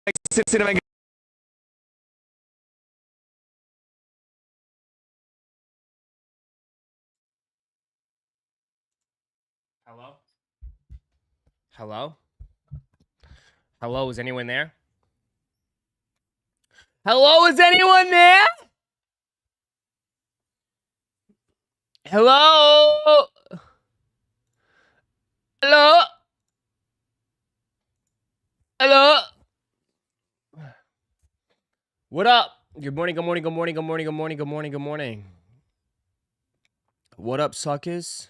Hello? Hello? Hello, is anyone there? Hello, is anyone there? Hello? Hello? Hello? What up? Good morning, good morning, good morning, good morning, good morning, good morning, good morning. What up, suckers?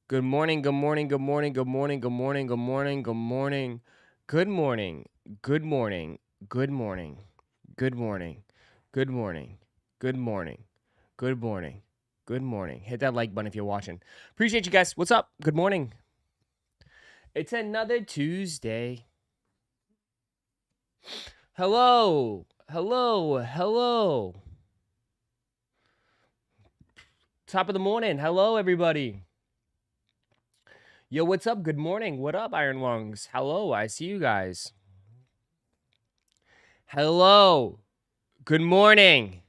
Good morning, good morning, good morning, good morning, good morning, good morning, good morning. Good morning, good morning, good morning, good morning, good morning, good morning, good morning, good morning. Hit that like button if you're watching. Appreciate you guys. What's up? Good morning. It's another Tuesday. Hello, hello, hello. Top of the morning. Hello, everybody. Yo, what's up? Good morning. What up, Iron Lungs? Hello, I see you guys. Hello. Good morning.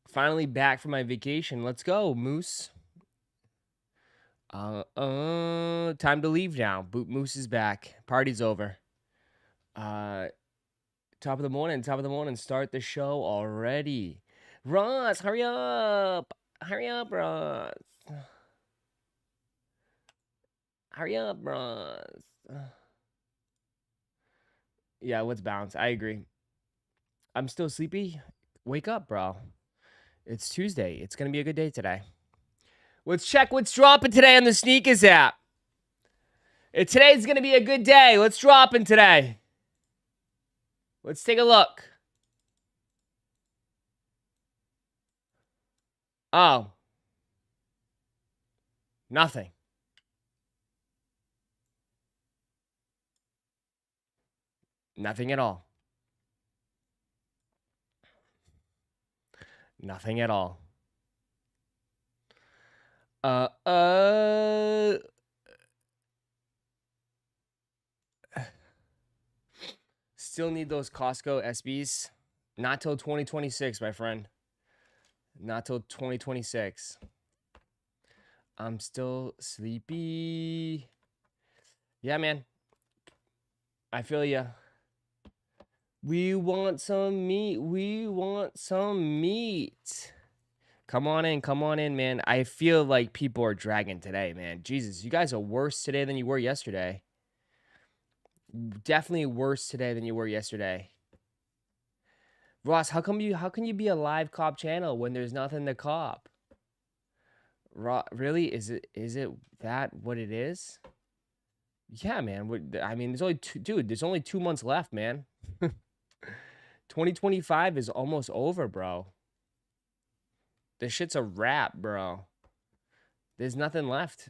Finally back from my vacation. Let's go, Moose. Time to leave now. Boot Moose is back. Party's over. Top of the morning. Start the show already. Ross, hurry up. Hurry up, Ross. Hurry up, Ross. Yeah, let's bounce. I agree. I'm still sleepy. Wake up, bro. It's Tuesday. It's going to be a good day today. Let's check what's dropping today on the Sneakers app. Today's going to be a good day. Let's drop in today. Let's take a look. Oh. Nothing. Nothing at all. Nothing at all. Still need those Costco SBs. Not till 2026, my friend. Not till 2026. I'm still sleepy. Yeah, man. I feel ya. We want some meat. We want some meat. Come on in, man. I feel like people are dragging today, man. Jesus, you guys are worse today than you were yesterday. Definitely worse today than you were yesterday. Ross, how can you be a live cop channel when there's nothing to cop? Really? Is it that what it is? Yeah, man. I mean, there's only 2 months left, man. 2025 is almost over, bro. This shit's a wrap, bro. There's nothing left.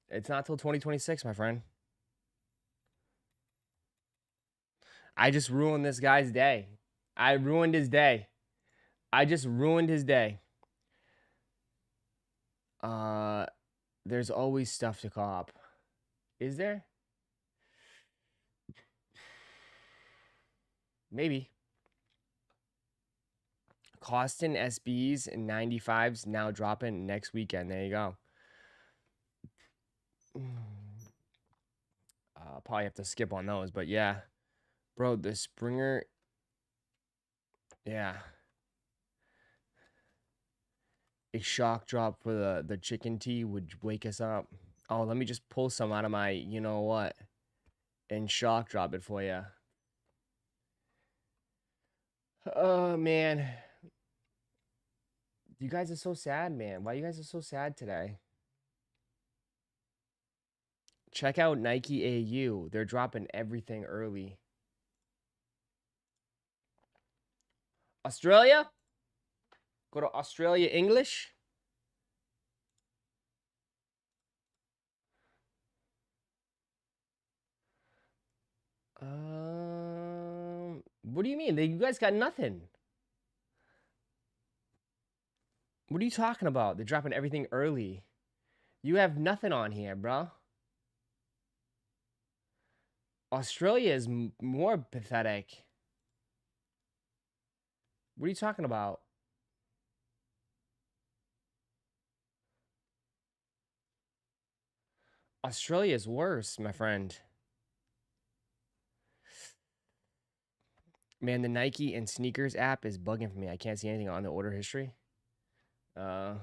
It's not till 2026, my friend. I just ruined this guy's day. I ruined his day. I just ruined his day. There's always stuff to cop. Is there? Maybe. Costin SBs and 95s now dropping next weekend. There you go. Probably have to skip on those, but yeah. Bro, the Springer. Yeah. A shock drop for the chicken tea would wake us up. Oh, let me just pull some out of my, you know what, and shock drop it for you. Oh, man. You guys are so sad, man. Why you guys are so sad today? Check out Nike AU. They're dropping everything early. Australia? Go to Australia English? What do you mean? You guys got nothing. What are you talking about? They're dropping everything early. You have nothing on here, bro. Australia is more pathetic. What are you talking about? Australia is worse, my friend. Man, the Nike and sneakers app is bugging for me. I can't see anything on the order history. Uh,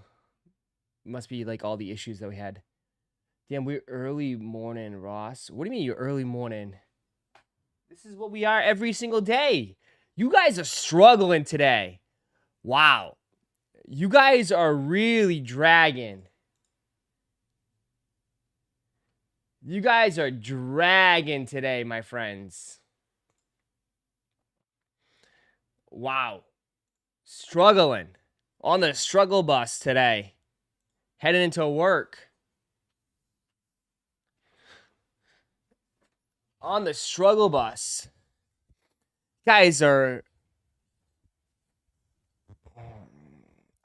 must be like all the issues that we had. Damn, we're early morning, Ross. What do you mean you're early morning? This is what we are every single day. You guys are struggling today. Wow. You guys are really dragging. You guys are dragging today, my friends. Wow. Struggling. On the struggle bus today. Heading into work. On the struggle bus. Guys are...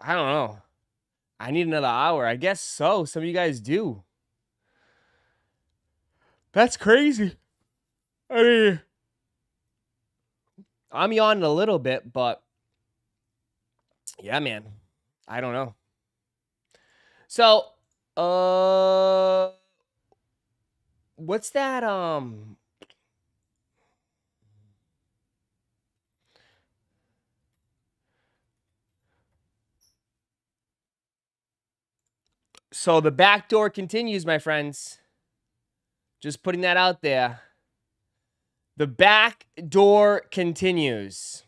I don't know. I need another hour. I guess so. Some of you guys do. That's crazy. I mean, I'm yawning a little bit, but yeah, man. I don't know. So, what's that? So the back door continues, my friends. Just putting that out there. The back door continues.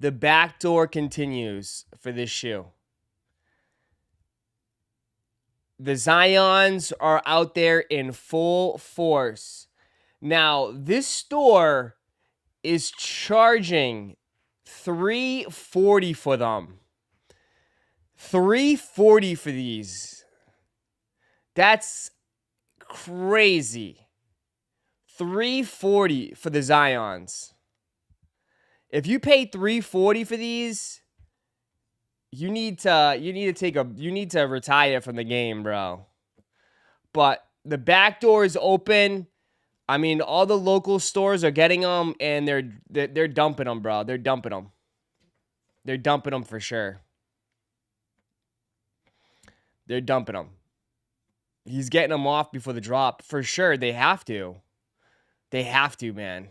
The back door continues for this shoe. The Zions are out there in full force. Now, this store is charging $340 for them. $340 for these. That's crazy. $340 for the Zions. If you pay $340 for these, you need to retire from the game, bro. But the back door is open. I mean, all the local stores are getting them, and they're dumping them, bro. They're dumping them. They're dumping them for sure. They're dumping them. He's getting them off before the drop for sure. They have to. They have to, man.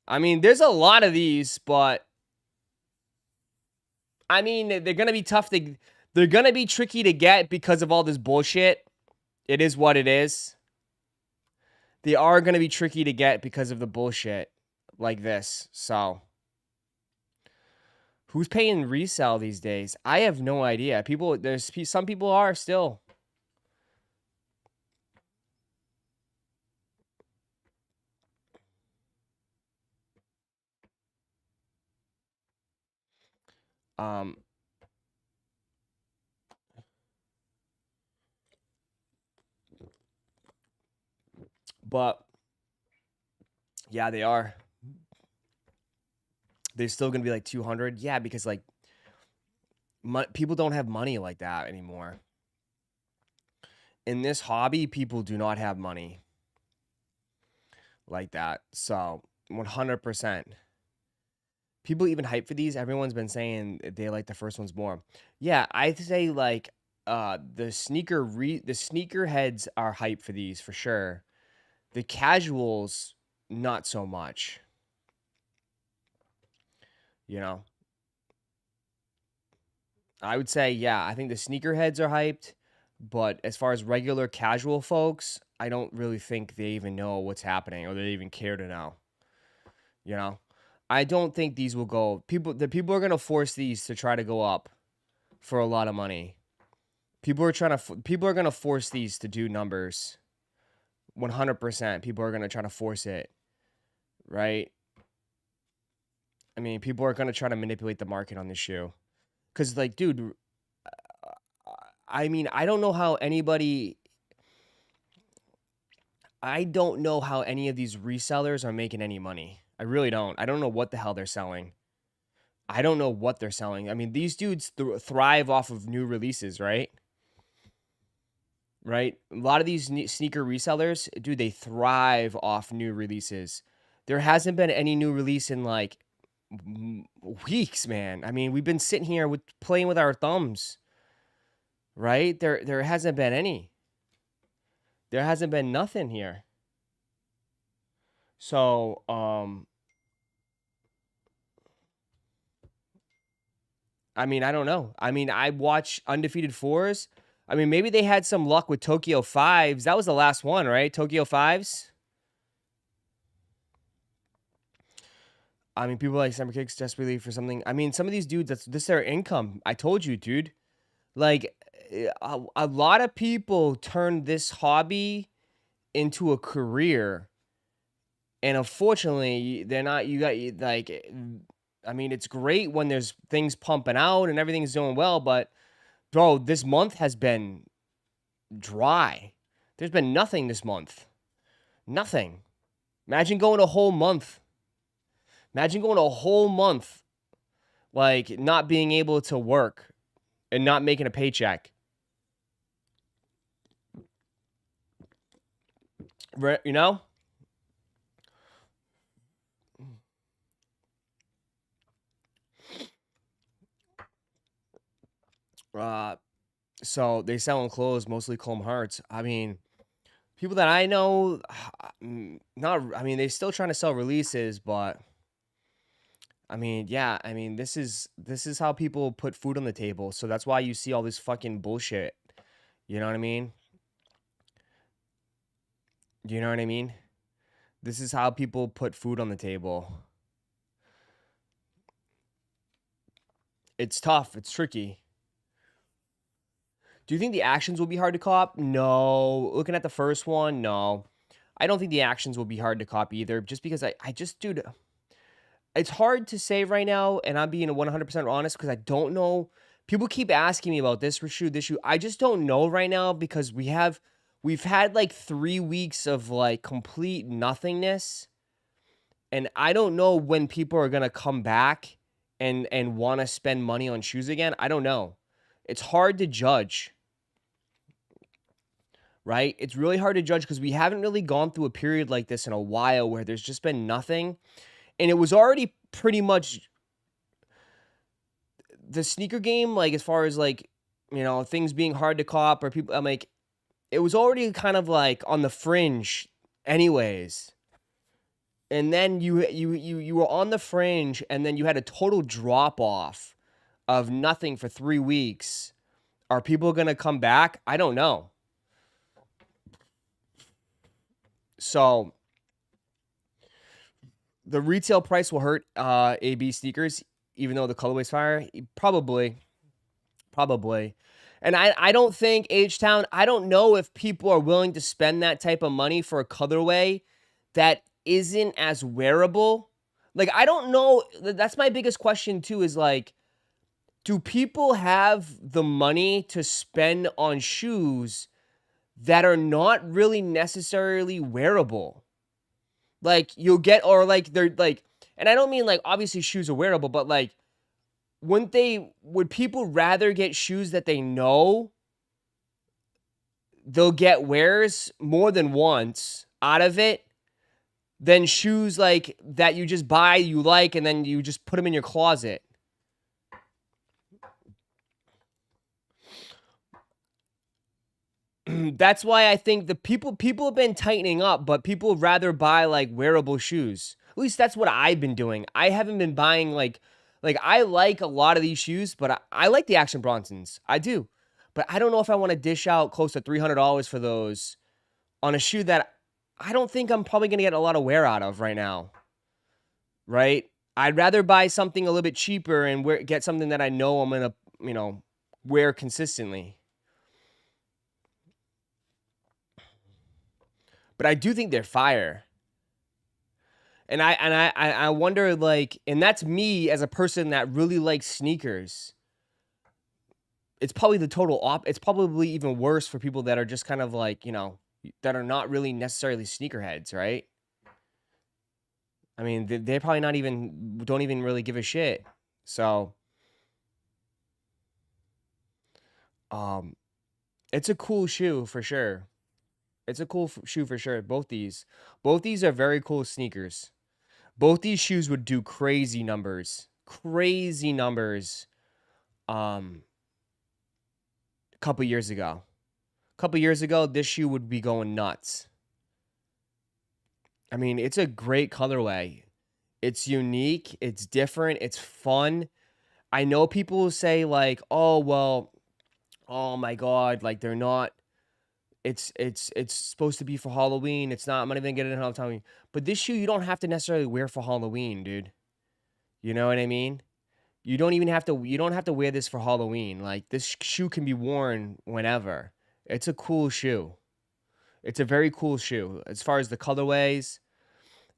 I mean, there's a lot of these, but I mean, they're gonna be tough to. They're gonna be tricky to get because of all this bullshit. It is what it is. They are gonna be tricky to get because of the bullshit like this. So, who's paying resell these days? I have no idea. Some people are still. But yeah, they are. They're still gonna be like 200. Yeah, because like people don't have money like that anymore. In this hobby, people do not have money like that. So 100%. People even hype for these. Everyone's been saying they like the first ones more. Yeah, I'd say like the sneaker heads are hype for these for sure. The casuals, not so much. You know? I would say, yeah, I think the sneakerheads are hyped, but as far as regular casual folks, I don't really think they even know what's happening or they even care to know. You know? I don't think these will go. The people are gonna force these to try to go up for a lot of money. People are gonna force these to do numbers. 100%. People are gonna try to force it, right? I mean, people are gonna try to manipulate the market on this shoe, cause like, dude, I mean, I don't know how any of these resellers are making any money. I really don't. I don't know what the hell they're selling. I don't know what they're selling. I mean, these dudes thrive off of new releases, right? Right? A lot of these sneaker resellers, dude, they thrive off new releases. There hasn't been any new release in like weeks, man. I mean, we've been sitting here playing with our thumbs, right? There hasn't been any. There hasn't been nothing here. So, I mean, I don't know. I mean, I watch Undefeated Fours. I mean, maybe they had some luck with Tokyo Fives. That was the last one, right? Tokyo Fives. I mean, people like Summer Kicks desperately for something. I mean, some of these dudes, this is their income. I told you, dude. Like, a lot of people turn this hobby into a career. And unfortunately, they're not, you got, like, I mean, it's great when there's things pumping out and everything's doing well, but bro, this month has been dry. There's been nothing this month. Nothing. Imagine going a whole month. Imagine going a whole month, like, not being able to work and not making a paycheck. You know? So they selling clothes, mostly Chrome Hearts. I mean, people that I know, not. I mean, they still trying to sell releases, but I mean, yeah. I mean, this is how people put food on the table. So that's why you see all this fucking bullshit. You know what I mean? You know what I mean? This is how people put food on the table. It's tough. It's tricky. Do you think the actions will be hard to cop? No. Looking at the first one, no. I don't think the actions will be hard to cop either, just because I just, dude, it's hard to say right now, and I'm being 100% honest because I don't know. People keep asking me about this shoe, this shoe. I just don't know right now because we've had like 3 weeks of like complete nothingness, and I don't know when people are gonna come back and want to spend money on shoes again. I don't know. It's hard to judge. Right? It's really hard to judge because we haven't really gone through a period like this in a while where there's just been nothing. And it was already pretty much the sneaker game, like as far as like, you know, things being hard to cop or people, I'm like, it was already kind of like on the fringe anyways. And then you were on the fringe and then you had a total drop off of nothing for 3 weeks. Are people going to come back? I don't know. So the retail price will hurt AB sneakers, even though the colorway's fire. Probably. And I don't think H-Town, I don't know if people are willing to spend that type of money for a colorway that isn't as wearable. Like, I don't know. That's my biggest question, too, is like, do people have the money to spend on shoes that are not really necessarily wearable? Like, you'll get, or like, they're like, and I don't mean like, obviously shoes are wearable, but like, would people rather get shoes that they know they'll get wears more than once out of it than shoes like that you just buy, you like, and then you just put them in your closet? That's why I think the people have been tightening up, but people would rather buy like wearable shoes. At least that's what I've been doing. I haven't been buying like I like a lot of these shoes, but I like the Action Bronsons. I do. But I don't know if I want to dish out close to $300 for those on a shoe that I don't think I'm probably going to get a lot of wear out of right now. Right? I'd rather buy something a little bit cheaper and get something that I know I'm going to, you know, wear consistently. But I do think they're fire. And I wonder, like, and that's me as a person that really likes sneakers. It's probably the total it's probably even worse for people that are just kind of like, you know, that are not really necessarily sneakerheads, right? I mean, they're probably don't even really give a shit. So, um, it's a cool shoe for sure. It's a cool shoe for sure. Both these are very cool sneakers. Both these shoes would do crazy numbers. Crazy numbers. A couple years ago. A couple years ago, this shoe would be going nuts. I mean, it's a great colorway. It's unique, it's different, it's fun. I know people say like, "Oh, well, oh my god, like they're not it's supposed to be for Halloween. It's not. I'm not even getting it on Halloween." But this shoe you don't have to necessarily wear for Halloween, dude. You know what I mean? You don't have to wear this for Halloween. Like this shoe can be worn whenever. It's a cool shoe. It's a very cool shoe. As far as the colorways,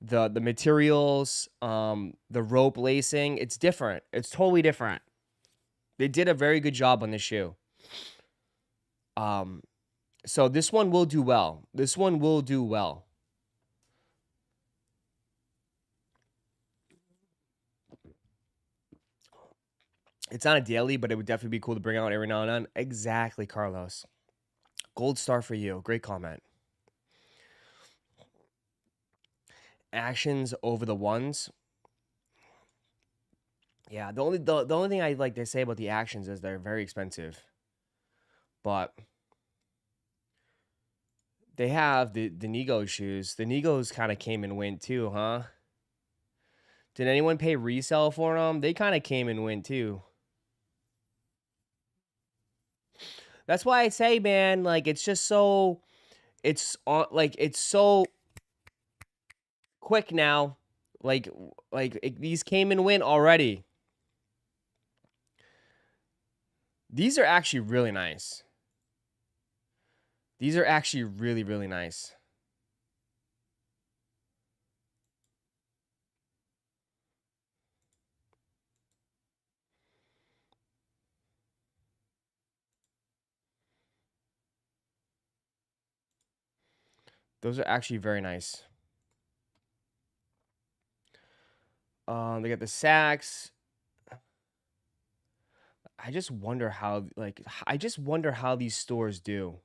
the materials, the rope lacing, it's different. It's totally different. They did a very good job on this shoe. So this one will do well. This one will do well. It's not a daily, but it would definitely be cool to bring out every now and then. Exactly, Carlos. Gold star for you. Great comment. Actions over the ones. Yeah, the only thing I like to say about the actions is they're very expensive. But they have the Nego shoes. The Negos kind of came and went too, huh? Did anyone pay resell for them? They kind of came and went too. That's why I say, man, like it's just so it's so quick now. These came and went already. These are actually really nice. These are actually really, really nice. Those are actually very nice. They got the sacks. I just wonder how these stores do.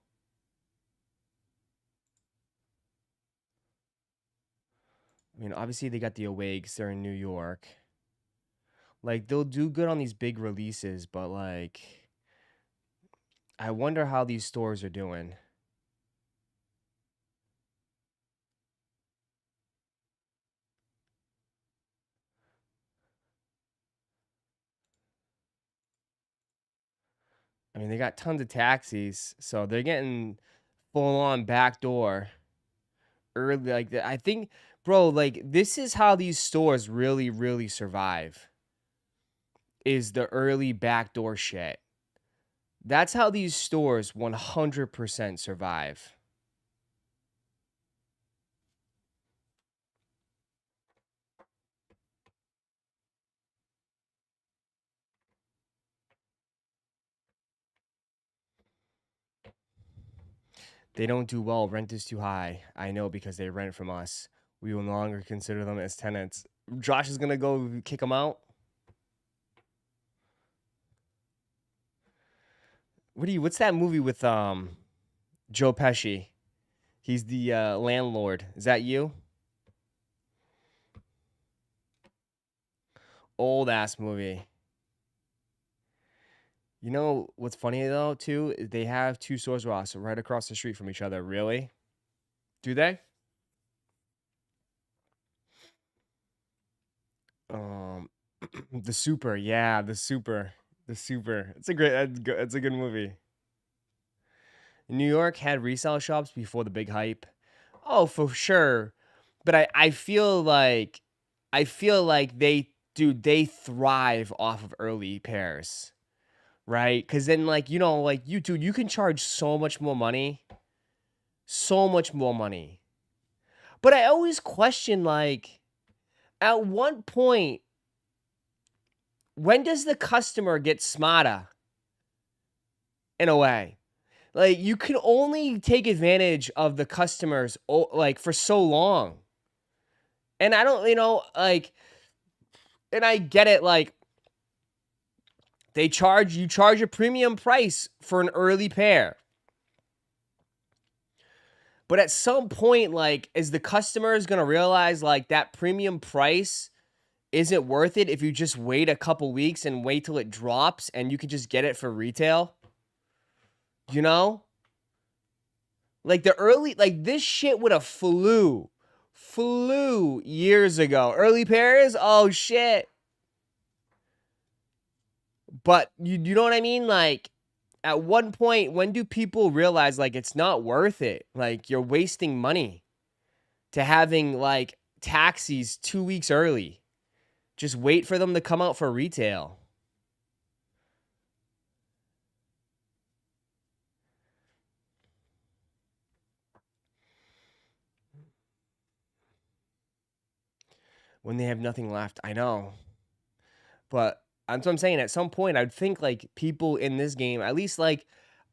I mean, obviously they got the Awakes. They're in New York. Like they'll do good on these big releases, but like, I wonder how these stores are doing. I mean, they got tons of taxis, so they're getting full on backdoor early. I think, bro, like this is how these stores really, really survive. Is the early backdoor shit. That's how these stores 100% survive. They don't do well. Rent is too high. I know because they rent from us. We will no longer consider them as tenants. Josh is gonna go kick them out. What's that movie with Joe Pesci? He's the landlord. Is that you? Old ass movie. You know what's funny though too? They have two stores, Ross, right across the street from each other. Really? Do they? Um, the Super. Yeah, the Super. The Super. It's a good movie. New York had resale shops before the big hype. Oh, for sure. But I feel like they thrive off of early pairs, right? Cuz then like, like you can charge so much more money. So much more money. But I always question like at one point when does the customer get smarter in a way? Like you can only take advantage of the customers like for so long. And I don't, like, and I get it, like, you charge a premium price for an early pair. But at some point, like, is the customer is gonna realize like that premium price isn't worth it if you just wait a couple weeks and wait till it drops and you can just get it for retail? You know? Like this shit would have flew years ago. Early pairs, oh shit. But you know what I mean? Like, at one point, when do people realize like it's not worth it? Like, you're wasting money to having like taxis 2 weeks early. Just wait for them to come out for retail. When they have nothing left, I know. But that's what I'm saying. At some point, I'd think like people in this game, at least like,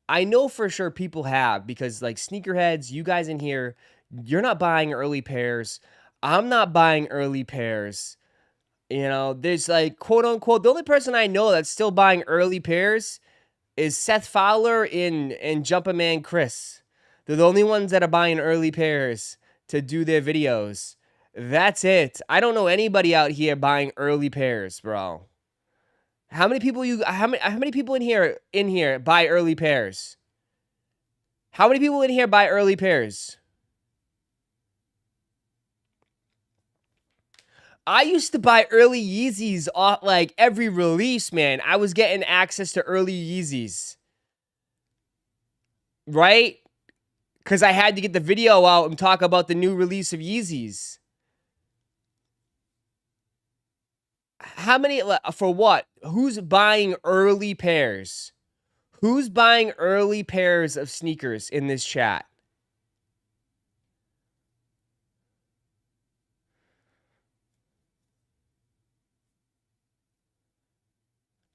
I know for sure people have, because like sneakerheads, you guys in here, you're not buying early pairs. I'm not buying early pairs. You know, there's like, quote unquote, the only person I know that's still buying early pairs is Seth Fowler and Jumper Man Chris. They're the only ones that are buying early pairs to do their videos. That's it. I don't know anybody out here buying early pairs, bro. How many people in here buy early pairs? How many people in here buy early pairs? I used to buy early Yeezys off like every release, man. I was getting access to early Yeezys. Right? Because I had to get the video out and talk about the new release of Yeezys. How many, for what? Who's buying early pairs? Who's buying early pairs of sneakers in this chat?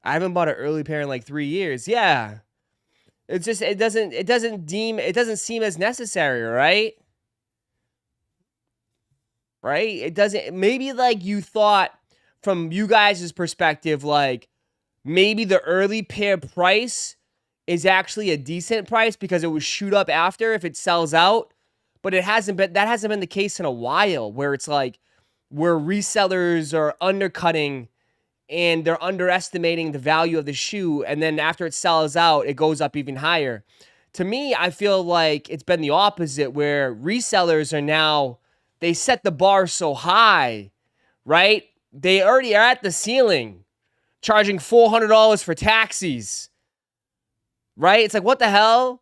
I haven't bought an early pair in like 3 years. Yeah. It's just, it doesn't seem as necessary, right? Right? It doesn't, maybe like you thought from you guys' perspective, like maybe the early pair price is actually a decent price because it would shoot up after if it sells out. But that hasn't been the case in a while, where it's like, where resellers are undercutting and they're underestimating the value of the shoe, and then after it sells out, it goes up even higher. To me, I feel like it's been the opposite, where resellers are now, they set the bar so high, right? They already are at the ceiling, charging $400 for taxis, right? It's like, what the hell?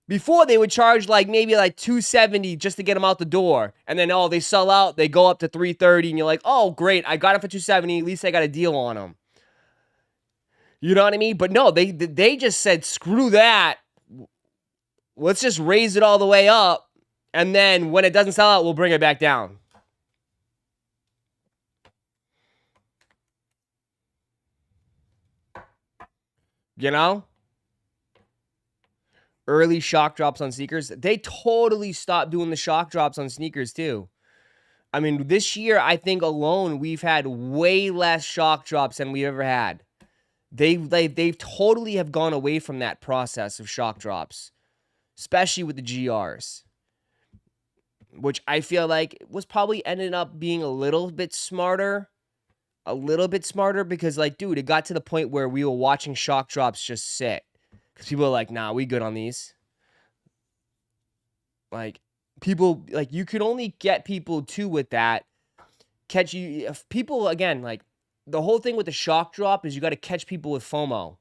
Before, they would charge like maybe like $270 just to get them out the door. And then, oh, they sell out, they go up to $330, and you're like, oh, great, I got it for $270, at least I got a deal on them. You know what I mean? But no, they just said, screw that. Let's just raise it all the way up. And then when it doesn't sell out, we'll bring it back down. You know? Early shock drops on sneakers. They totally stopped doing the shock drops on sneakers too. I mean, this year, I think alone, we've had way less shock drops than we've ever had. They've totally have gone away from that process of shock drops, especially with the GRs, which I feel like was probably ended up being a little bit smarter because, like, dude, it got to the point where we were watching shock drops just sit because people are like, nah, we good on these. Like, people, like, you could only get people too with that. Catch you, if people, again, like, the whole thing with the shock drop is you got to catch people with FOMO,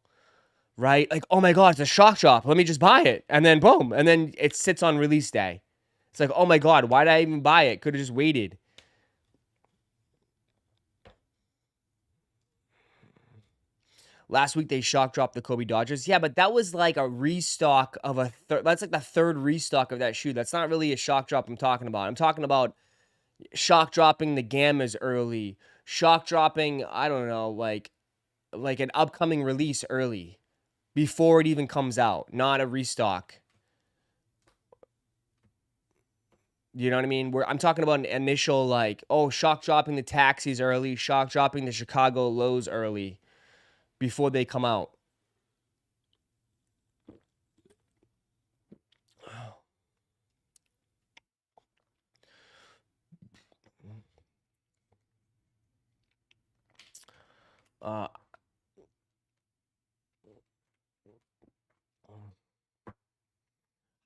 right? Like, oh my God, it's a shock drop. Let me just buy it. And then boom. And then it sits on release day. It's like, oh my God, why did I even buy it? Could have just waited. Last week they shock dropped the Kobe Dodgers. Yeah, but that was like a restock of a third. That's like the third restock of that shoe. That's not really a shock drop I'm talking about. I'm talking about shock dropping the Gammas early. Shock dropping, I don't know, like an upcoming release early before it even comes out, not a restock. You know what I mean? Where I'm talking about an initial, like, oh, shock dropping the taxis early, shock dropping the Chicago lows early. before they come out. Uh,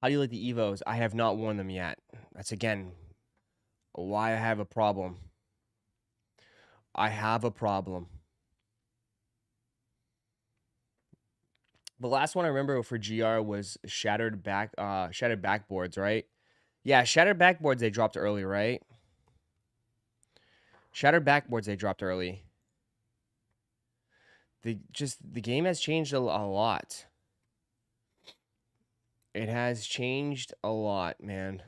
how do you like the Evos? I have not worn them yet. That's again why I have a problem. I have a problem. The last one I remember for GR was shattered backboards, right? Yeah, shattered backboards they dropped early, right? Shattered backboards they dropped early. The game has changed a lot. It has changed a lot, man.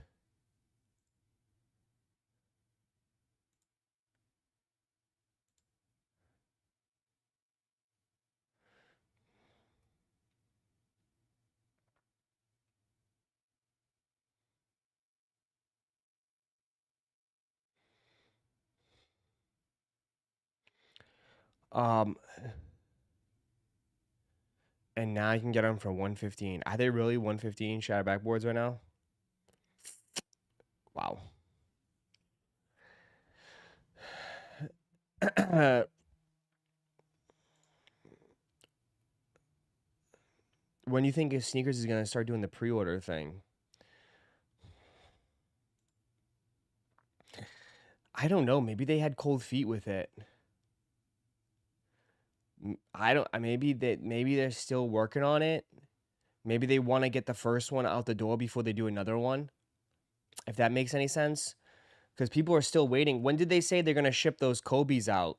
Um, and now you can get them for 115. Are they really 115 shadow backboards right now? Wow. When do you think Sneakers is gonna start doing the pre-order thing? I don't know. Maybe they had cold feet with it. I don't. Maybe they're still working on it. Maybe they want to get the first one out the door before they do another one. If that makes any sense, because people are still waiting. When did they say they're gonna ship those Kobe's out?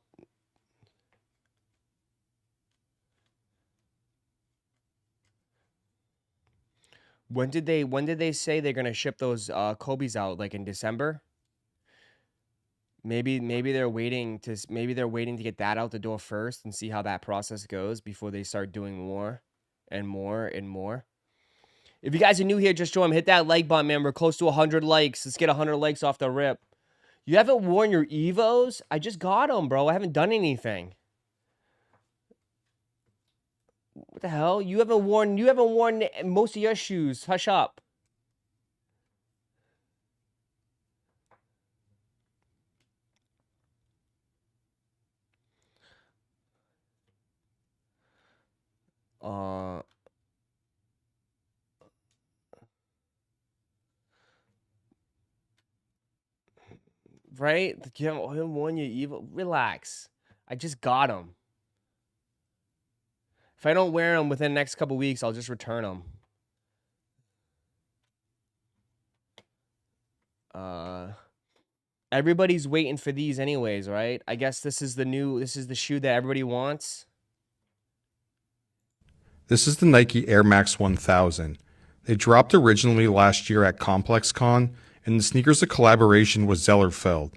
When did they say they're gonna ship those Kobe's out? Like in December? Maybe they're waiting to get that out the door first and see how that process goes before they start doing more and more and more. If you guys are new here, just join. Hit that like button, man. We're close to 100 likes. Let's get 100 likes off the rip. You haven't worn your Evos? I just got them, bro. I haven't done anything. What the hell? You haven't worn most of your shoes. Hush up. Uh right? You haven't worn your Evo. Relax. I just got them. If I don't wear them within the next couple weeks, I'll just return them. Everybody's waiting for these anyways, right? I guess this is the shoe that everybody wants. This is the Nike Air Max 1000. They dropped originally last year at ComplexCon, and the sneaker's a collaboration with Zellerfeld.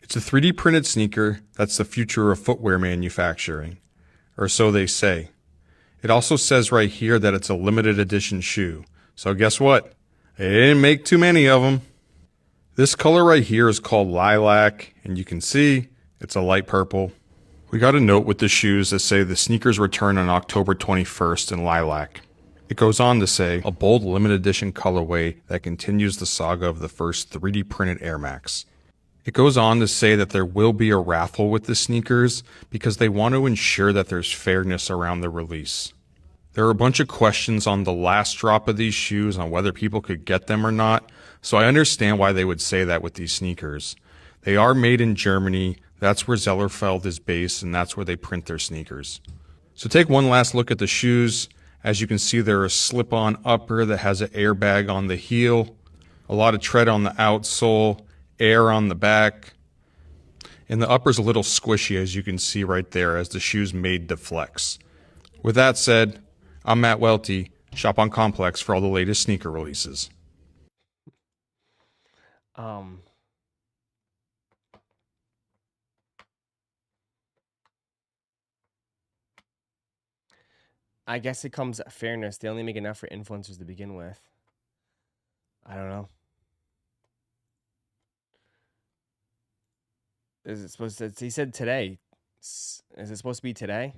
It's a 3D printed sneaker that's the future of footwear manufacturing, or so they say. It also says right here that it's a limited edition shoe. So guess what? They didn't make too many of them. This color right here is called lilac, and you can see it's a light purple. We got a note with the shoes that say the sneakers return on October 21st in lilac. It goes on to say a bold limited edition colorway that continues the saga of the first 3D printed Air Max. It goes on to say that there will be a raffle with the sneakers because they want to ensure that there's fairness around the release. There are a bunch of questions on the last drop of these shoes on whether people could get them or not, so I understand why they would say that with these sneakers. They are made in Germany, that's where Zellerfeld is based, and that's where they print their sneakers. So take one last look at the shoes. As you can see, they're a slip-on upper that has an airbag on the heel, a lot of tread on the outsole, air on the back, and the upper's a little squishy, as you can see right there, as the shoe's made to flex. With that said, I'm Matt Welty. Shop on Complex for all the latest sneaker releases. I guess it comes fairness. They only make enough for influencers to begin with. I don't know. Is it supposed to? He said today. Is it supposed to be today?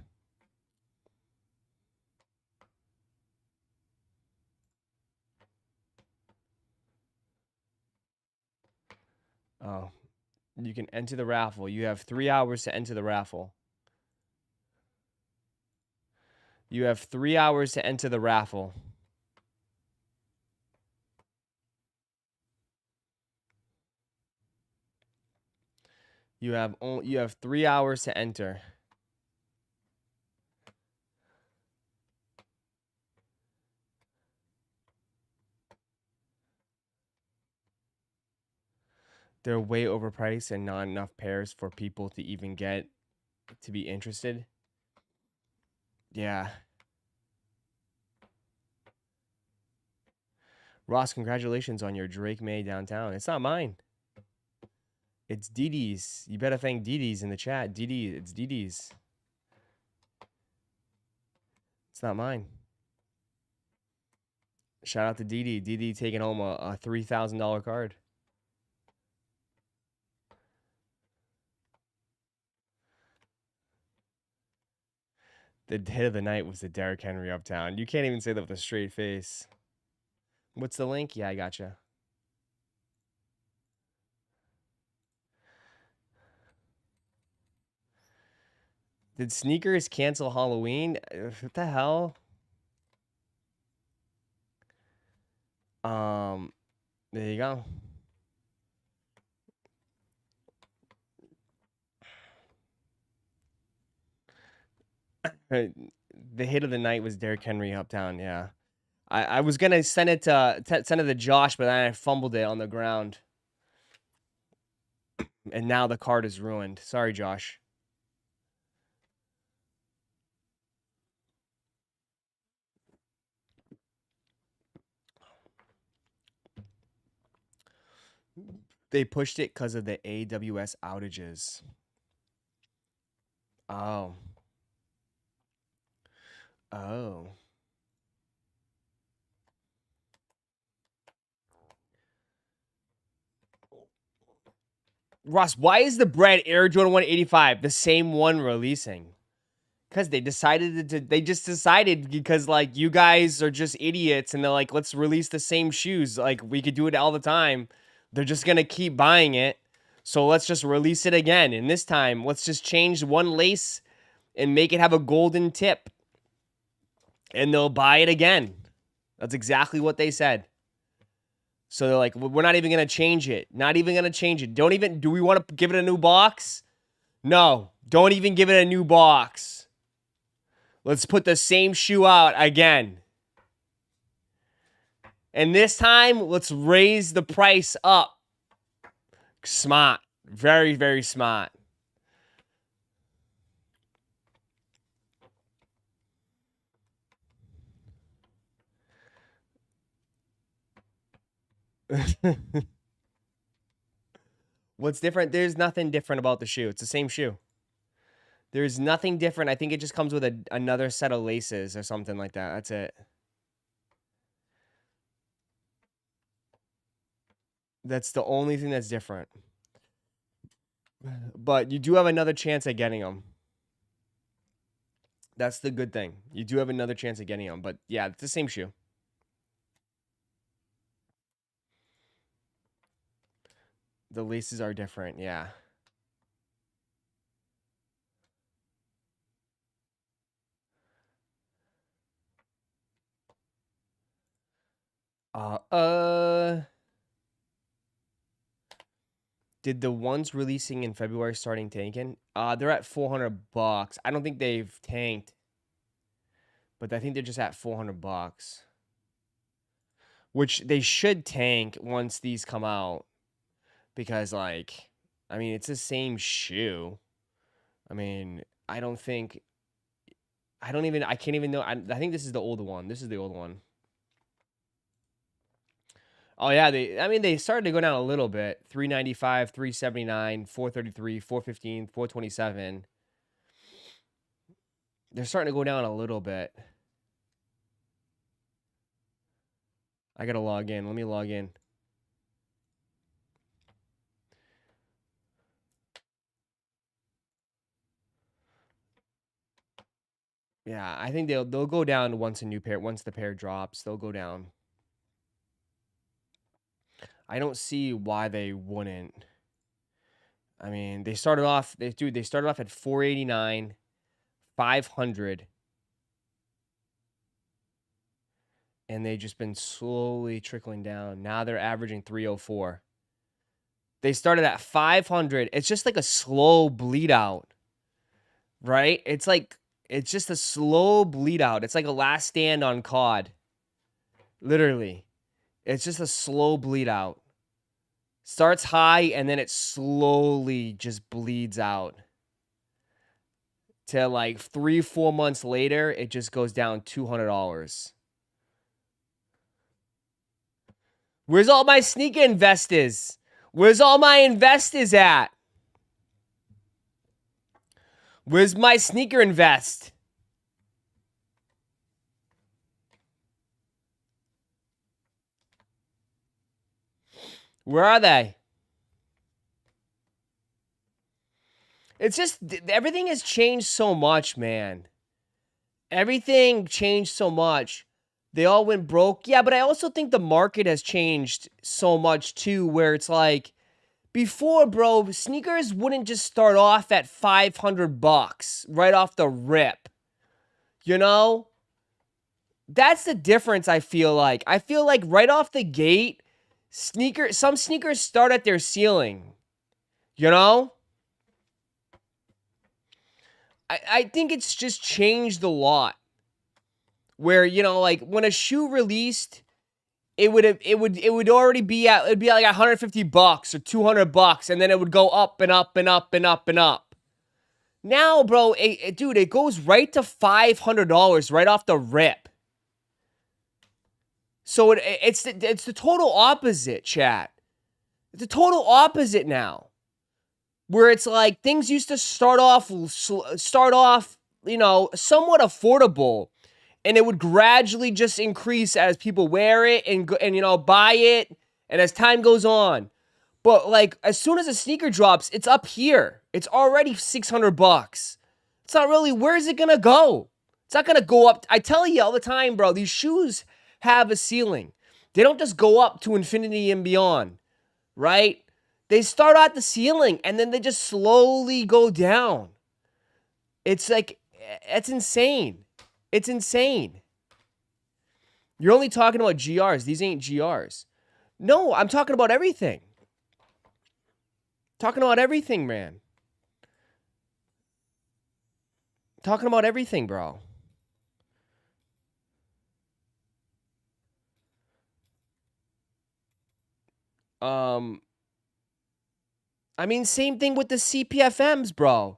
Oh, you can enter the raffle. You have 3 hours to enter the raffle. You have 3 hours to enter the raffle. You have 3 hours to enter. They're way overpriced and not enough pairs for people to even get to be interested. Yeah. Ross, congratulations on your Drake May downtown. It's not mine. It's Dee Dee's. You better thank Dee Dee's in the chat. Dee Dee, it's Dee Dee's. It's not mine. Shout out to Dee Dee. Dee Dee taking home a $3,000 card. The hit of the night was the Derrick Henry Uptown. You can't even say that with a straight face. What's the link? Yeah, I gotcha. Did sneakers cancel Halloween? What the hell? There you go. The hit of the night was Derrick Henry Uptown. Yeah, I was gonna send it to Josh, but then I fumbled it on the ground, and now the card is ruined. Sorry, Josh. They pushed it because of the AWS outages. Oh. Oh. Ross, why is the Bred Air Jordan 185 the same one releasing? Because they decided to. They just decided because like you guys are just idiots, and they're like, let's release the same shoes. Like we could do it all the time. They're just gonna keep buying it, so let's just release it again. And this time, let's just change one lace and make it have a golden tip, and they'll buy it again. That's exactly what they said. So they're like, we're not even gonna change it. Not even gonna change it. Don't even. Do we want to give it a new box? No. Don't even give it a new box. Let's put the same shoe out again. And this time, let's raise the price up. Smart. Very, very smart. What's different? There's nothing different about the shoe. It's the same shoe. There's nothing different. I think it just comes with another set of laces or something like that. That's it. That's the only thing that's different. But you do have another chance at getting them. That's the good thing. You do have another chance at getting them. But yeah, it's the same shoe. The laces are different. Yeah. Did the ones releasing in February starting tanking? They're at $400. I don't think they've tanked, but I think they're just at $400, which they should tank once these come out, because like, I mean, it's the same shoe. I mean, I can't even know. I think this is the old one. This is the old one. Oh yeah, they started to go down a little bit. 395, 379, 433, 415, 427. They're starting to go down a little bit. I gotta log in. Let me log in. Yeah, I think they'll go down once the pair drops. They'll go down. I don't see why they wouldn't. I mean, they started off at 489, 500, and they just been slowly trickling down. Now they're averaging 304. They started at 500. It's just like a slow bleed out, right? It's just a slow bleed out. It's like a last stand on COD. Literally. It's just a slow bleed out. Starts high and then it slowly just bleeds out. To like 3-4 months later, it just goes down $200. Where's all my sneaker investors? Where's all my investors at? Where's my sneaker invest? Where are they? It's just everything has changed so much, man. Everything changed so much. They all went broke. Yeah, but I also think the market has changed so much too, where it's like before, bro, sneakers wouldn't just start off at $500 right off the rip. You know? That's the difference, I feel like. I feel like right off the gate, some sneakers start at their ceiling. You know? I think it's just changed a lot. Where, you know, like when a shoe released, it would already be at, it'd be like $150 or $200, and then it would go up and up and up and up and up. Now, bro, dude, it goes right to $500 right off the rip. So it's the total opposite, chat. It's the total opposite now. Where it's like things used to start off, you know, somewhat affordable, and it would gradually just increase as people wear it and you know, buy it, and as time goes on. But like as soon as a sneaker drops, it's up here. It's already $600. It's not really, where is it gonna go? It's not gonna go up. I tell you all the time, bro, these shoes have a ceiling. They don't just go up to infinity and beyond, right? They start at the ceiling and then they just slowly go down. It's like, it's insane. It's insane. You're only talking about GRs. These ain't GRs. No, I'm talking about everything. Talking about everything, man. Talking about everything, bro. I mean, same thing with the CPFMs, bro.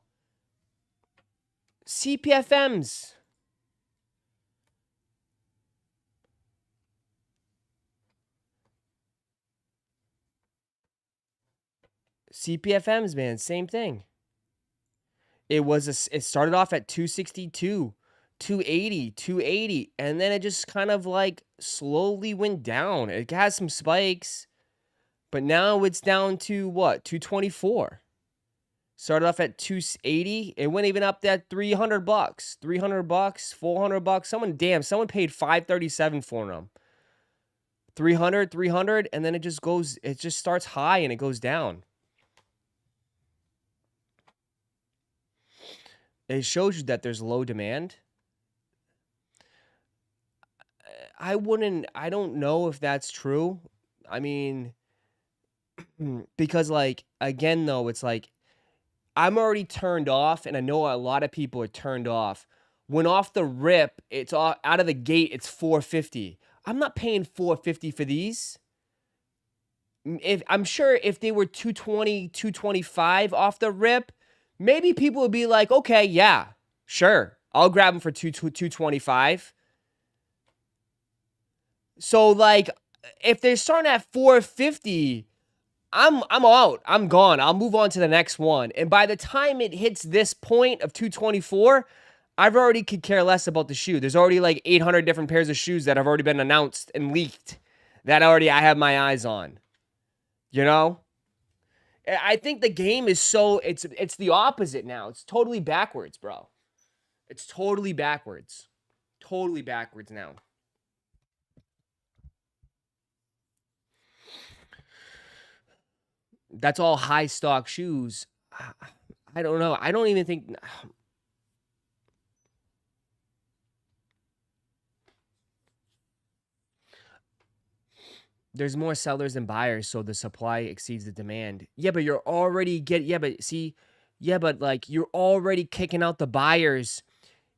CPFMs. CPFMs, man, same thing. It started off at 262, 280, 280, and then it just kind of like slowly went down. It has some spikes, but now it's down to what? 224. Started off at 280. It went even up that $300, $300, $400. Someone paid $537 for them. 300, and then it just starts high and it goes down. It shows you that there's low demand. I don't know if that's true. I mean, because like, again, though, it's like, I'm already turned off, and I know a lot of people are turned off. When off the rip, it's out of the gate, it's $450. I'm not paying $450 for these. I'm sure if they were $220, $225 off the rip, maybe people would be like, okay, yeah, sure, I'll grab them for $225. So like, if they're starting at $450, I'm out. I'm gone. I'll move on to the next one. And by the time it hits this point of 224, I've already could care less about the shoe. There's already like 800 different pairs of shoes that have already been announced and leaked that I have my eyes on. You know? I think the game is it's the opposite now. It's totally backwards, bro. It's totally backwards. Totally backwards now. That's all high stock shoes. I don't know. I don't even think there's more sellers than buyers, so the supply exceeds the demand. Yeah, but you're already yeah, but see, yeah, but like you're already kicking out the buyers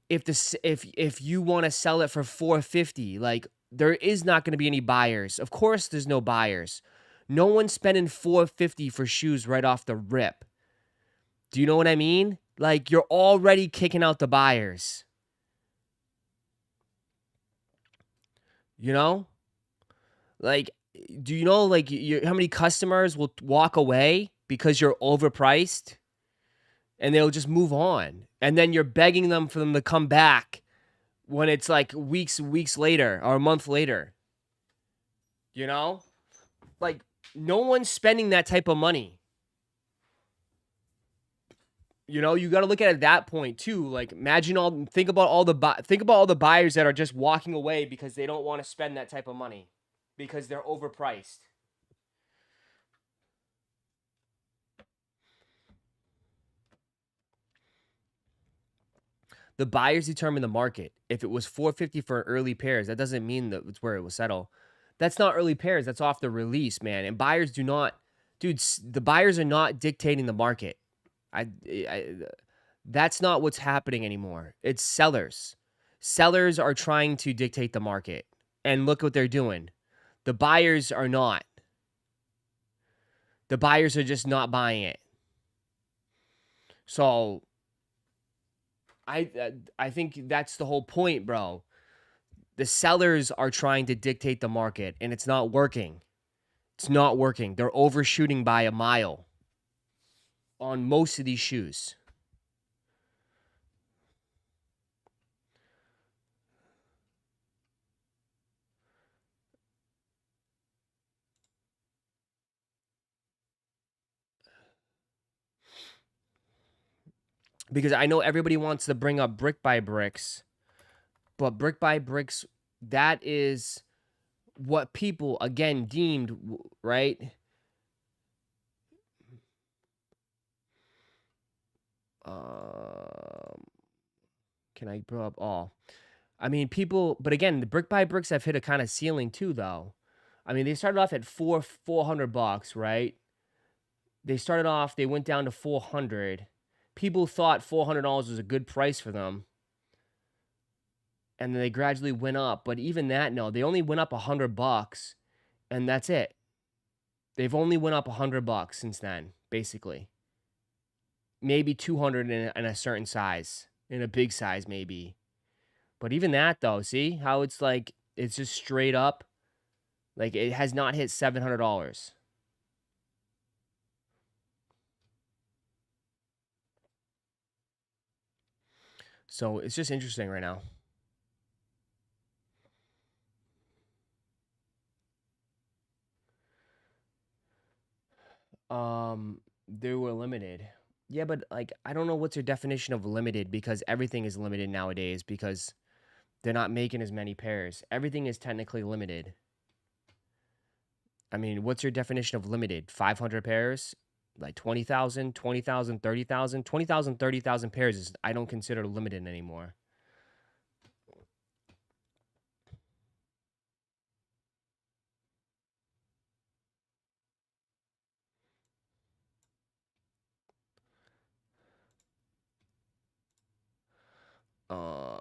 if you want to sell it for 450. Like there is not going to be any buyers. Of course there's no buyers. No one's spending 450 for shoes right off the rip. Do you know what I mean? Like you're already kicking out the buyers. You know? Like do you know like how many customers will walk away because you're overpriced and they'll just move on. And then you're begging them for them to come back when it's like weeks later or a month later. You know? Like no one's spending that type of money. You know, you got to look at it at that point too. Like think about all the buyers that are just walking away because they don't want to spend that type of money because they're overpriced. The buyers determine the market. If it was 450 for early pairs, that doesn't mean that it's where it will settle. That's not early pairs. That's off the release, man. And buyers do not, dude. The buyers are not dictating the market. I that's not what's happening anymore. It's sellers. Sellers are trying to dictate the market, and look what they're doing. The buyers are not. The buyers are just not buying it. So I think that's the whole point, bro. The sellers are trying to dictate the market, and it's not working. It's not working. They're overshooting by a mile on most of these shoes. Because I know everybody wants to bring up brick by bricks, but brick by bricks, that is what people again deemed right. Um, can I bring up all? I mean, people, but again, the brick by bricks have hit a kind of ceiling too, though. I mean, they started off at $400, right? They went down to 400. People thought $400 was a good price for them, and then they gradually went up. But even that, no, they only went up $100, and that's it. They've only went up $100 since then, basically. Maybe 200 in a certain size, in a big size, maybe. But even that, though, see how it's like it's just straight up, like it has not hit $700. So it's just interesting right now. They were limited. Yeah, but like I don't know what's your definition of limited because everything is limited nowadays because they're not making as many pairs. Everything is technically limited. I mean, what's your definition of limited? 500 pairs? Like 20,000, 20,000, 30,000, 20,000, 30,000 pairs is I don't consider limited anymore. Uh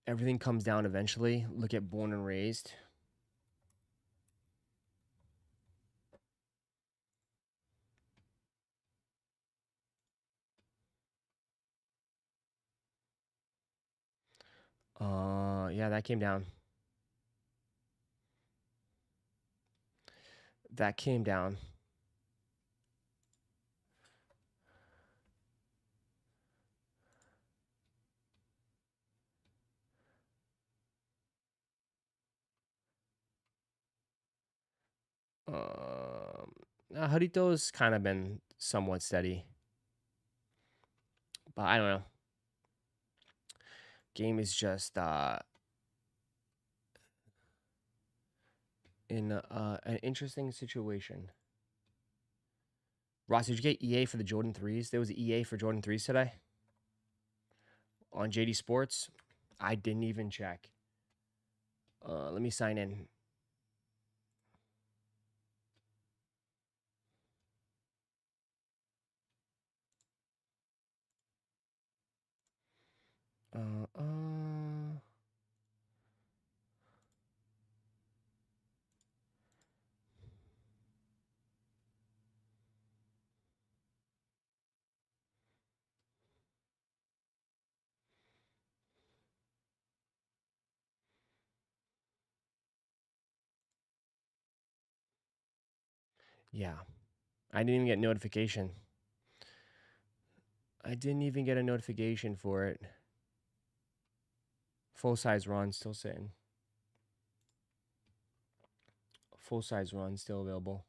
Everything comes down eventually. Look at born and raised. Yeah, that came down. That came down. Jarrito's kind of been somewhat steady, but I don't know. Game is just in an interesting situation. Ross, did you get EA for the Jordan 3s? There was an EA for Jordan 3s today on JD Sports. I didn't even check. Let me sign in. Uh, uh. Yeah. I didn't even get notification. I didn't even get a notification for it. Full size run still sitting. Full size run still available.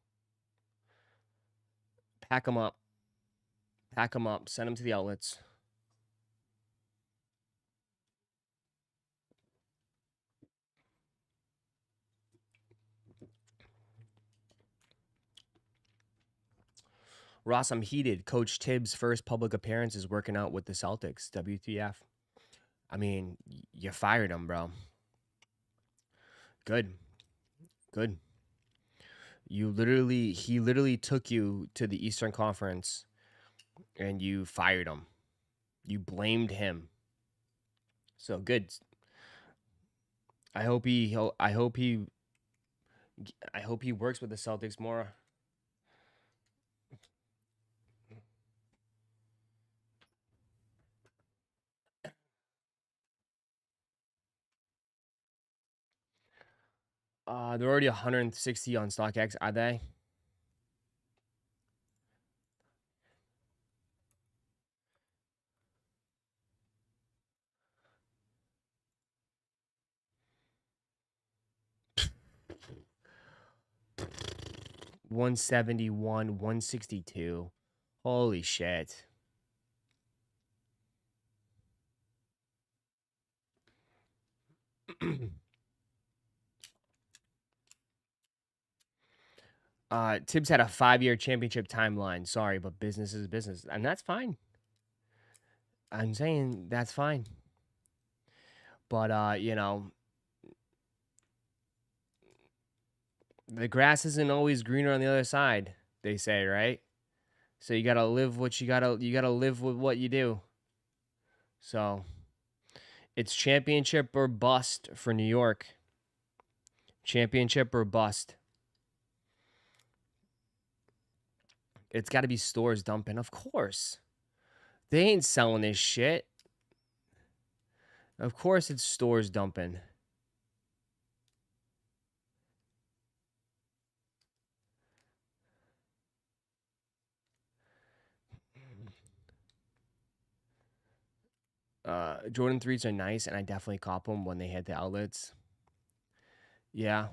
Pack them up. Pack them up. Send them to the outlets. Ross, I'm heated. Coach Tibbs' first public appearance is working out with the Celtics. WTF? I mean, you fired him, bro. Good. Good. He literally took you to the Eastern Conference and you fired him. You blamed him. So good. I hope he works with the Celtics more. They're already 160 on StockX, are they? $171, $162. Holy shit. Tibbs had a 5-year championship timeline. Sorry, but business is business. And that's fine. I'm saying that's fine. But you know, the grass isn't always greener on the other side, they say, right? So you gotta live what you gotta live with what you do. So it's championship or bust for New York. Championship or bust. It's gotta be stores dumping, of course. They ain't selling this shit. Of course it's stores dumping. Jordan 3s are nice, and I definitely cop them when they hit the outlets. Yeah.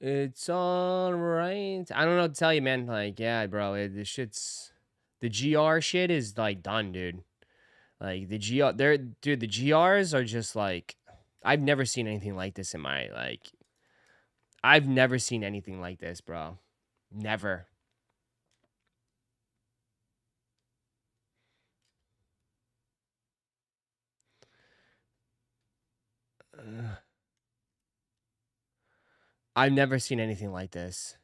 It's all right. I don't know what to tell you, man. Like, yeah, bro, this shit's the GR shit is like done, dude. Like the GR, dude, the GRs are just like I've never seen anything like this in my like. I've never seen anything like this, bro. Never. I've never seen anything like this.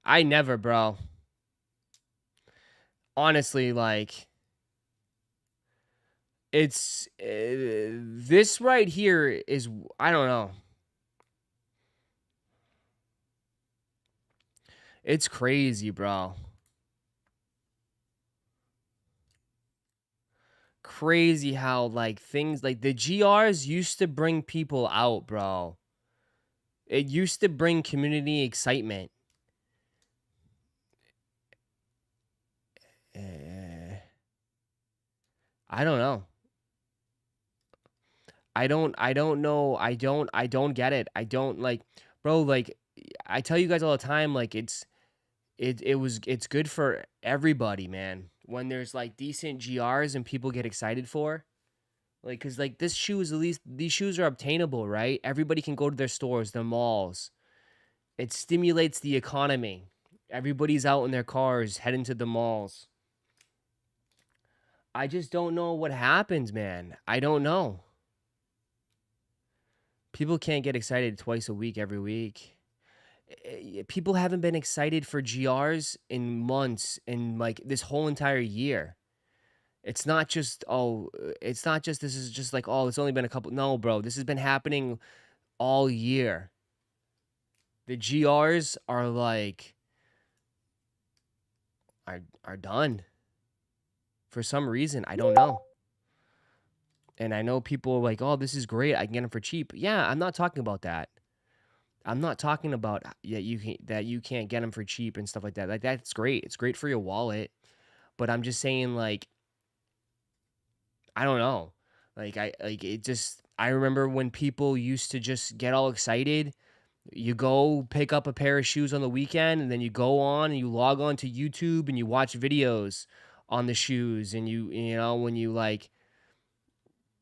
I never, bro. Honestly, like it's this right here is I don't know. It's crazy, bro. Crazy how like things like the GRs used to bring people out, bro. It used to bring community excitement. I don't know. I don't know. I don't get it. I don't like, bro, like I tell you guys all the time, like it's good for everybody, man. When there's like decent GRs and people get excited for. Like, cause like this shoe is at least these shoes are obtainable, right? Everybody can go to their stores, their malls. It stimulates the economy. Everybody's out in their cars heading to the malls. I just don't know what happens, man. I don't know. People can't get excited twice a week, every week. People haven't been excited for GRs in months, in like this whole entire year. It's not just, it's not just, this is just like, oh, it's only been a couple. No, bro, this has been happening all year. The GRs are like, are done for some reason. I don't know. And I know people are like, oh, this is great. I can get them for cheap. Yeah, I'm not talking about that. I'm not talking about that you can't get them for cheap and stuff like that. Like that's great. It's great for your wallet. But I'm just saying, like, I don't know. Like it just I remember when people used to just get all excited. You go pick up a pair of shoes on the weekend, and then you go on and you log on to YouTube and you watch videos on the shoes, and you know when you like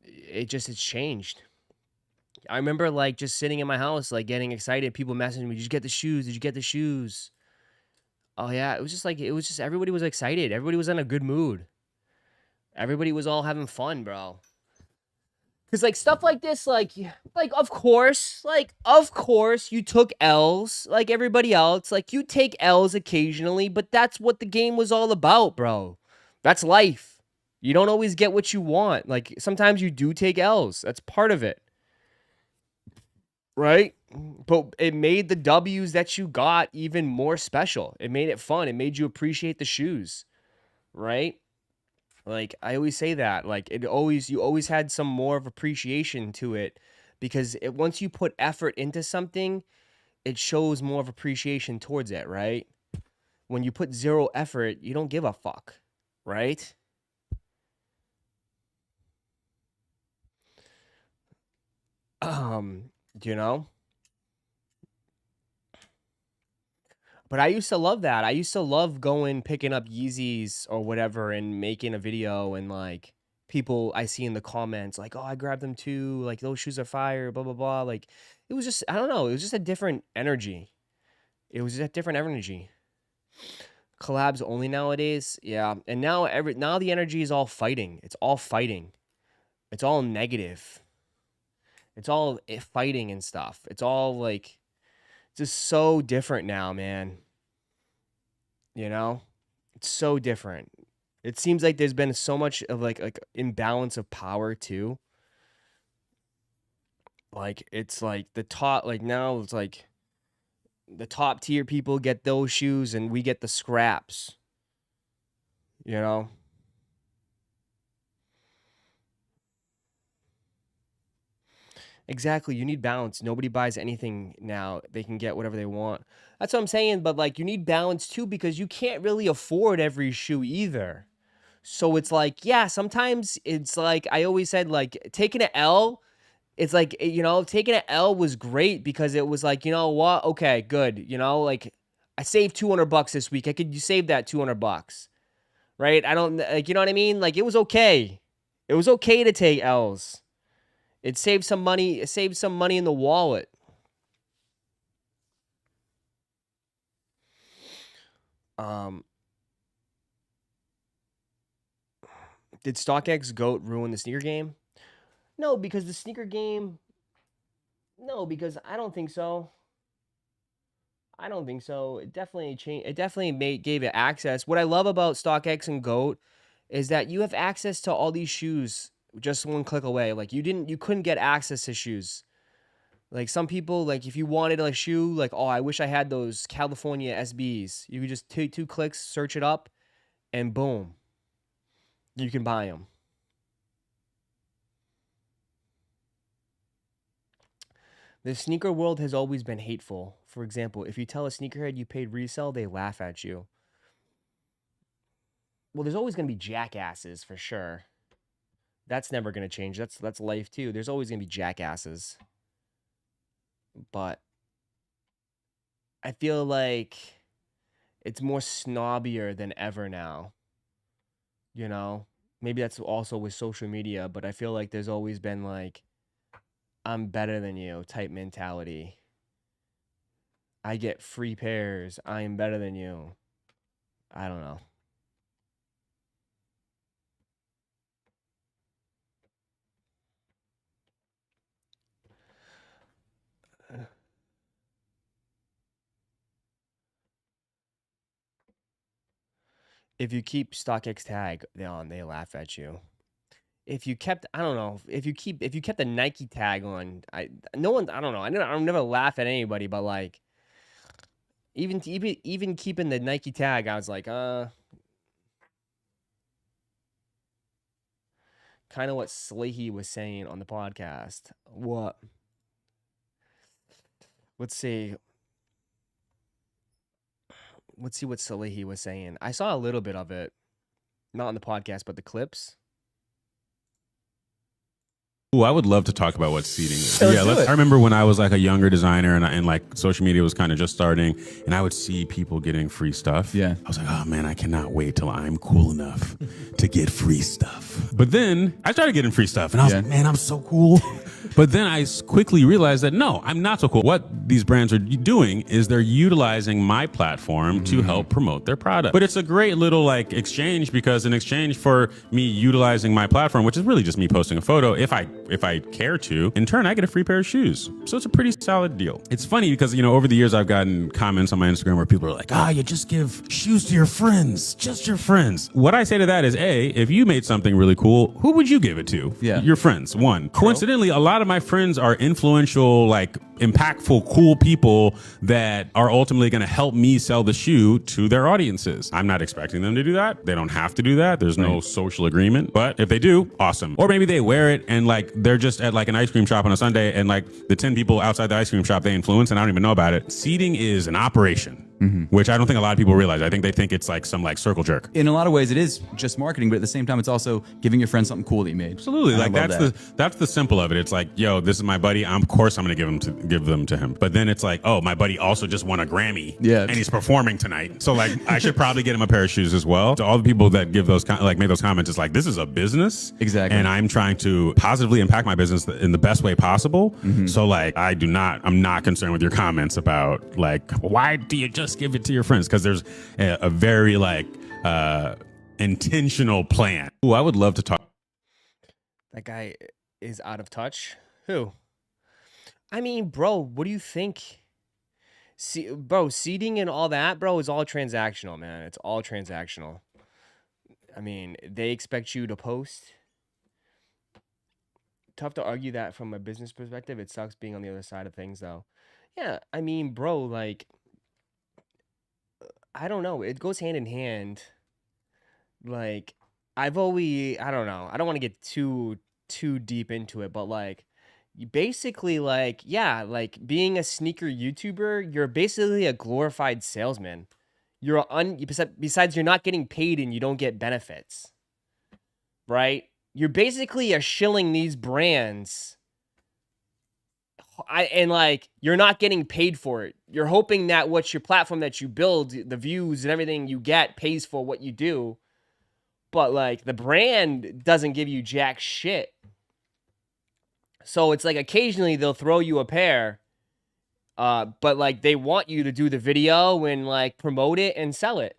it's changed. I remember like just sitting in my house, like getting excited, people messaging me, "Did you get the shoes? Did you get the shoes?" Oh yeah, it was just everybody was excited. Everybody was in a good mood. Everybody was all having fun, bro. Cause like stuff like this, of course you took L's like everybody else. Like you take L's occasionally, but that's what the game was all about, bro. That's life. You don't always get what you want. Like sometimes you do take L's. That's part of it. Right? But it made the W's that you got even more special. It made it fun. It made you appreciate the shoes, right? Like I always say that, like you always had some more of appreciation to it because once you put effort into something, it shows more of appreciation towards it, right? When you put zero effort, you don't give a fuck, right? Um, you know? But I used to love that. I used to love going picking up Yeezys or whatever and making a video and like people I see in the comments like, "Oh, I grabbed them too. Like those shoes are fire, blah blah blah." Like it was just I don't know, it was just a different energy. It was just a different energy. Collabs only nowadays. Yeah. And now the energy is all fighting. It's all fighting. It's all negative. It's all fighting and stuff. It's all like just so different now, man. You know? It's so different. It seems like there's been so much of like imbalance of power too. Like it's like the top like now it's like the top tier people get those shoes and we get the scraps. You know? Exactly. You need balance. Nobody buys anything now. They can get whatever they want. That's what I'm saying, but like you need balance too because you can't really afford every shoe either. So it's like, yeah, sometimes it's like I always said, like taking an L, it's like, taking an L was great because it was like, you know what? Okay, good. Like I saved $200 this week. You save that $200, right? I don't like, you know what I mean? Like it was okay. It was okay to take L's. It saved some money. It saved some money in the wallet. Um, did StockX GOAT ruin the sneaker game? No, because the sneaker game. No, because I don't think so. I don't think so. It definitely changed. It definitely gave it access. What I love about StockX and GOAT is that you have access to all these shoes just one click away. Like you couldn't get access to shoes. Like some people, like if you wanted a shoe, like oh, I wish I had those California SBs. You could just take 2 clicks, search it up, and boom, you can buy them. The sneaker world has always been hateful. For example, if you tell a sneakerhead you paid resell, they laugh at you. Well, there's always going to be jackasses for sure. That's never gonna change. That's life too. There's always gonna be jackasses. But I feel like it's more snobbier than ever now, you know? Maybe that's also with social media, but I feel like there's always been like I'm better than you type mentality. I get free pairs. I am better than you. I don't know. If you keep StockX tag on, they laugh at you. If you kept, I don't know, if you kept the Nike tag on, no one, I don't know. I'll never laugh at anybody, but like even keeping the Nike tag, I was like, kind of what Slahy was saying on the podcast. What? Let's see. Let's see what Slahy was saying. I saw a little bit of it, not on the podcast, but the clips. Ooh, I would love to talk about what seating is. So let's do it. I remember when I was like a younger designer and like social media was kind of just starting, and I would see people getting free stuff. Yeah. I was like, oh man, I cannot wait till I'm cool enough to get free stuff. But then I started getting free stuff, and I was like, man, I'm so cool. But then I quickly realized that no, I'm not so cool. What these brands are doing is they're utilizing my platform to help promote their product. But it's a great little like exchange, because in exchange for me utilizing my platform, which is really just me posting a photo, if I care to, in turn I get a free pair of shoes. So it's a pretty solid deal. It's funny because, you know, over the years I've gotten comments on my Instagram where people are like, you just give shoes to your friends, just your friends. What I say to that is, A, if you made something really cool, who would you give it to? Yeah. Your friends, one. Coincidentally, a lot of my friends are influential, like impactful, cool people that are ultimately going to help me sell the shoe to their audiences. I'm not expecting them to do that. They don't have to do that. There's no social agreement. But if they do, awesome. Or maybe they wear it and like they're just at like an ice cream shop on a Sunday, and like the 10 people outside the ice cream shop they influence and I don't even know about it. Seeding is an operation. Which I don't think a lot of people realize. I think they think it's like some like circle jerk. In a lot of ways, it is just marketing, but at the same time, it's also giving your friend something cool that you made. Absolutely, And like that's the simple of it. It's like, yo, this is my buddy. Of course, I'm gonna give them to him. But then it's like, oh, my buddy also just won a Grammy, and he's performing tonight. So like, I should probably get him a pair of shoes as well. To all the people that give those make those comments, it's like, this is a business, exactly, and I'm trying to positively impact my business in the best way possible. So like, I'm not concerned with your comments about like, why do you just give it to your friends? Because there's a very like intentional plan. Ooh, I would love to talk. That guy is out of touch. Who? I mean, bro, what do you think? Bro, seeding and all that, bro, is all transactional, man. It's all transactional. I mean, they expect you to post. Tough to argue that from a business perspective. It sucks being on the other side of things, though. Yeah, I mean, bro, like, I don't know. It goes hand in hand. Like, I don't know. I don't want to get too deep into it, but like, you basically like, yeah, like being a sneaker YouTuber, you're basically a glorified salesman. Besides you're not getting paid and you don't get benefits. Right? You're basically shilling these brands. And like, you're not getting paid for it. You're hoping that what your platform that you build, the views and everything you get pays for what you do. But like, the brand doesn't give you jack shit. So it's like occasionally they'll throw you a pair, but like they want you to do the video and like promote it and sell it.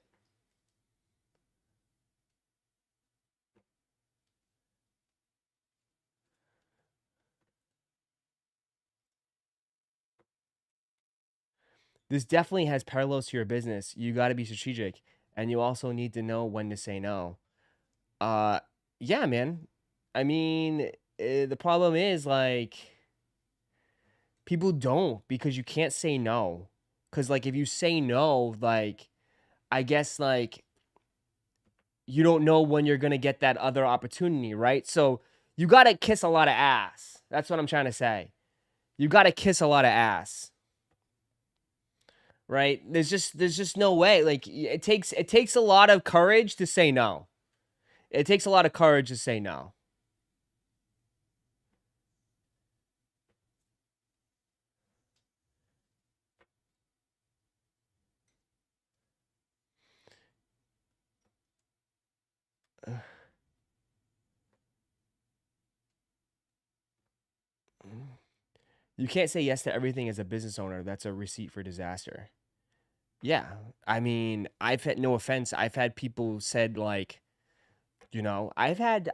This definitely has parallels to your business. You got to be strategic, and you also need to know when to say no. Yeah, man. I mean, the problem is like people don't, because you can't say no. Because like if you say no, like I guess like you don't know when you're gonna get that other opportunity, right? So you gotta kiss a lot of ass. That's what I'm trying to say. You gotta kiss a lot of ass. Right? There's just no way. Like it takes a lot of courage to say no. It takes a lot of courage to say no. You can't say yes to everything as a business owner. That's a receipt for disaster. Yeah. I mean, I've had, no offense, I've had people said like, you know, I've had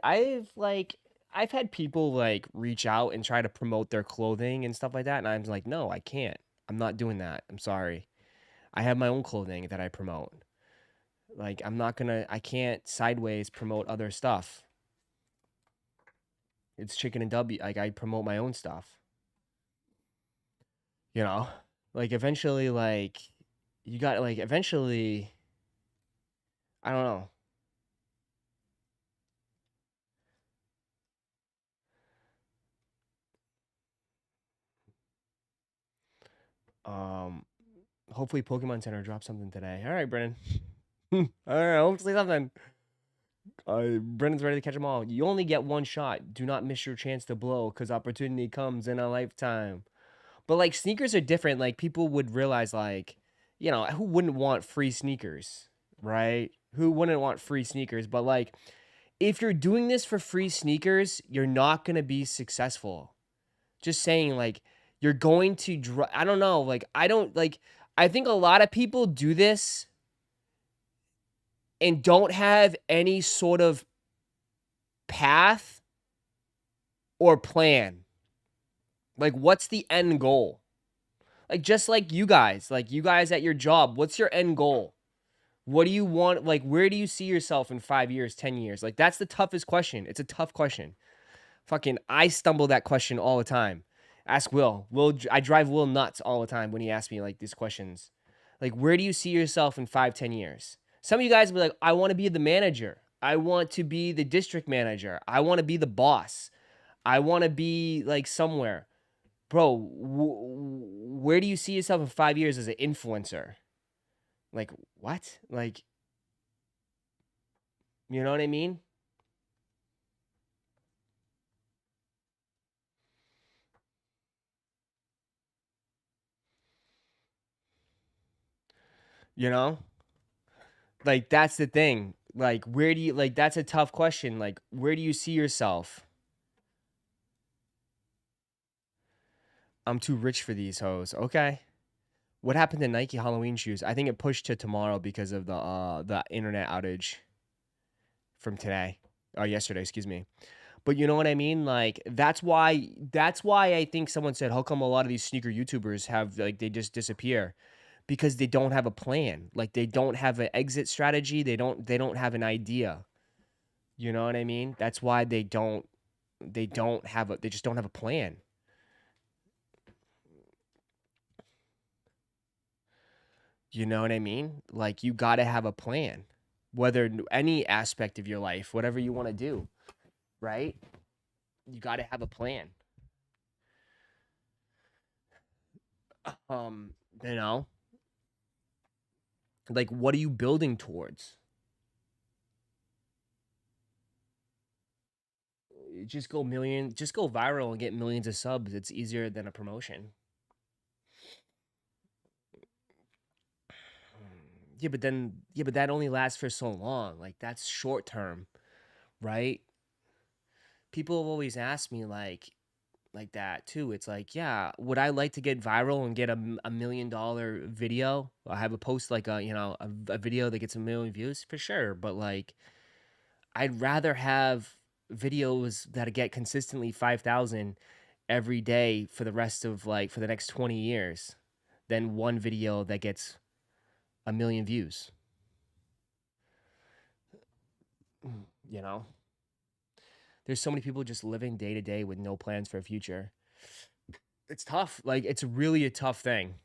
people like reach out and try to promote their clothing and stuff like that. And I'm like, no, I can't. I'm not doing that. I'm sorry. I have my own clothing that I promote. Like, I can't sideways promote other stuff. It's chicken and W. Like, I promote my own stuff. You know? Like, eventually, like, you got, like, eventually, I don't know. Um, Hopefully Pokemon Center drops something today. All right, Brennan. All right, hopefully something. Brennan's ready to catch them all. You only get one shot. Do not miss your chance to blow, because opportunity comes in a lifetime. But like sneakers are different. Like people would realize, like, you know, who wouldn't want free sneakers, right? Who wouldn't want free sneakers? But like, if you're doing this for free sneakers, you're not gonna be successful. Just saying, like, you're going to. I don't know. Like, I don't like. I think a lot of people do this and don't have any sort of path or plan. Like, what's the end goal? Like, just like you guys at your job, what's your end goal? What do you want? Like, where do you see yourself in 5 years, 10 years? Like, that's the toughest question. It's a tough question. Fucking, I stumble that question all the time. Ask Will. I drive Will nuts all the time when he asks me like these questions. Like, where do you see yourself in 5, 10 years? Some of you guys will be like, I want to be the manager. I want to be the district manager. I want to be the boss. I want to be like somewhere. Bro, where do you see yourself in 5 years as an influencer? Like, what? Like, you know what I mean? You know? Like, that's the thing. Like, where do you, like, that's a tough question. Like, where do you see yourself? I'm too rich for these hoes. Okay. What happened to Nike Halloween shoes? I think it pushed to tomorrow because of the internet outage from today. Or yesterday, excuse me. But you know what I mean? Like, that's why I think someone said, how come a lot of these sneaker YouTubers have, like, they just disappear? Because they don't have a plan. Like, they don't have an exit strategy. They don't have an idea. You know what I mean? That's why they just don't have a plan. You know what I mean? Like, you got to have a plan. Whether any aspect of your life, whatever you want to do, right? You got to have a plan. You know? Like, what are you building towards? Just go viral and get millions of subs. It's easier than a promotion. Yeah, but that only lasts for so long. Like, that's short term, right? People have always asked me like that too. It's like, yeah, would I like to get viral and get a $1 million video? I have a post like a video that gets 1 million views for sure. But like, I'd rather have videos that get consistently 5,000 every day for the rest of for the next 20 years than one video that gets 1 million views. You know? There's so many people just living day to day with no plans for a future. It's tough. Like, it's really a tough thing.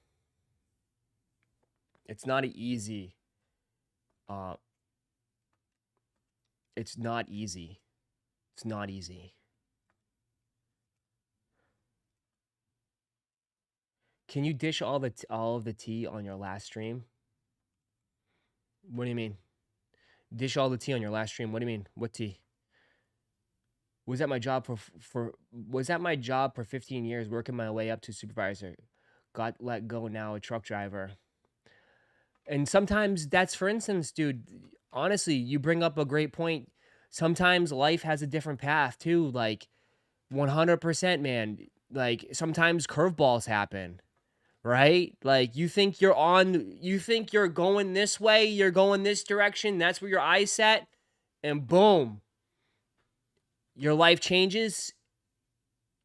It's not easy. It's not easy. It's not easy. Can you dish all of the tea on your last stream? What do you mean? Dish all the tea on your last stream? What do you mean? What tea? Was that my job for 15 years, working my way up to supervisor. Got let go now, a truck driver. And sometimes that's, for instance, dude, honestly, you bring up a great point. Sometimes life has a different path too. Like, 100%, man. Like sometimes curveballs happen, right? Like you think you're going this way, you're going this direction, that's where your eyes set, and boom, your life changes,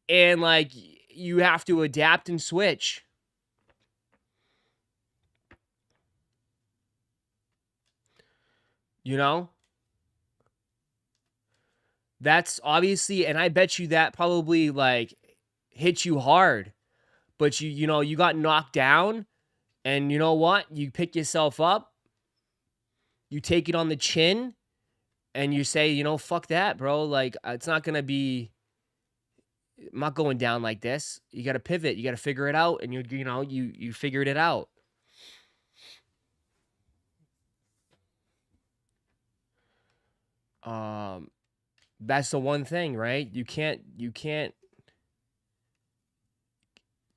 and like you have to adapt and switch. You know? That's obviously, and I bet you that probably like hit you hard. But you know, you got knocked down, and you know what? You pick yourself up, you take it on the chin, and you say, you know, fuck that, bro. Like it's not gonna be. I'm not going down like this. You got to pivot. You got to figure it out, and you figured it out. That's the one thing, right? You can't.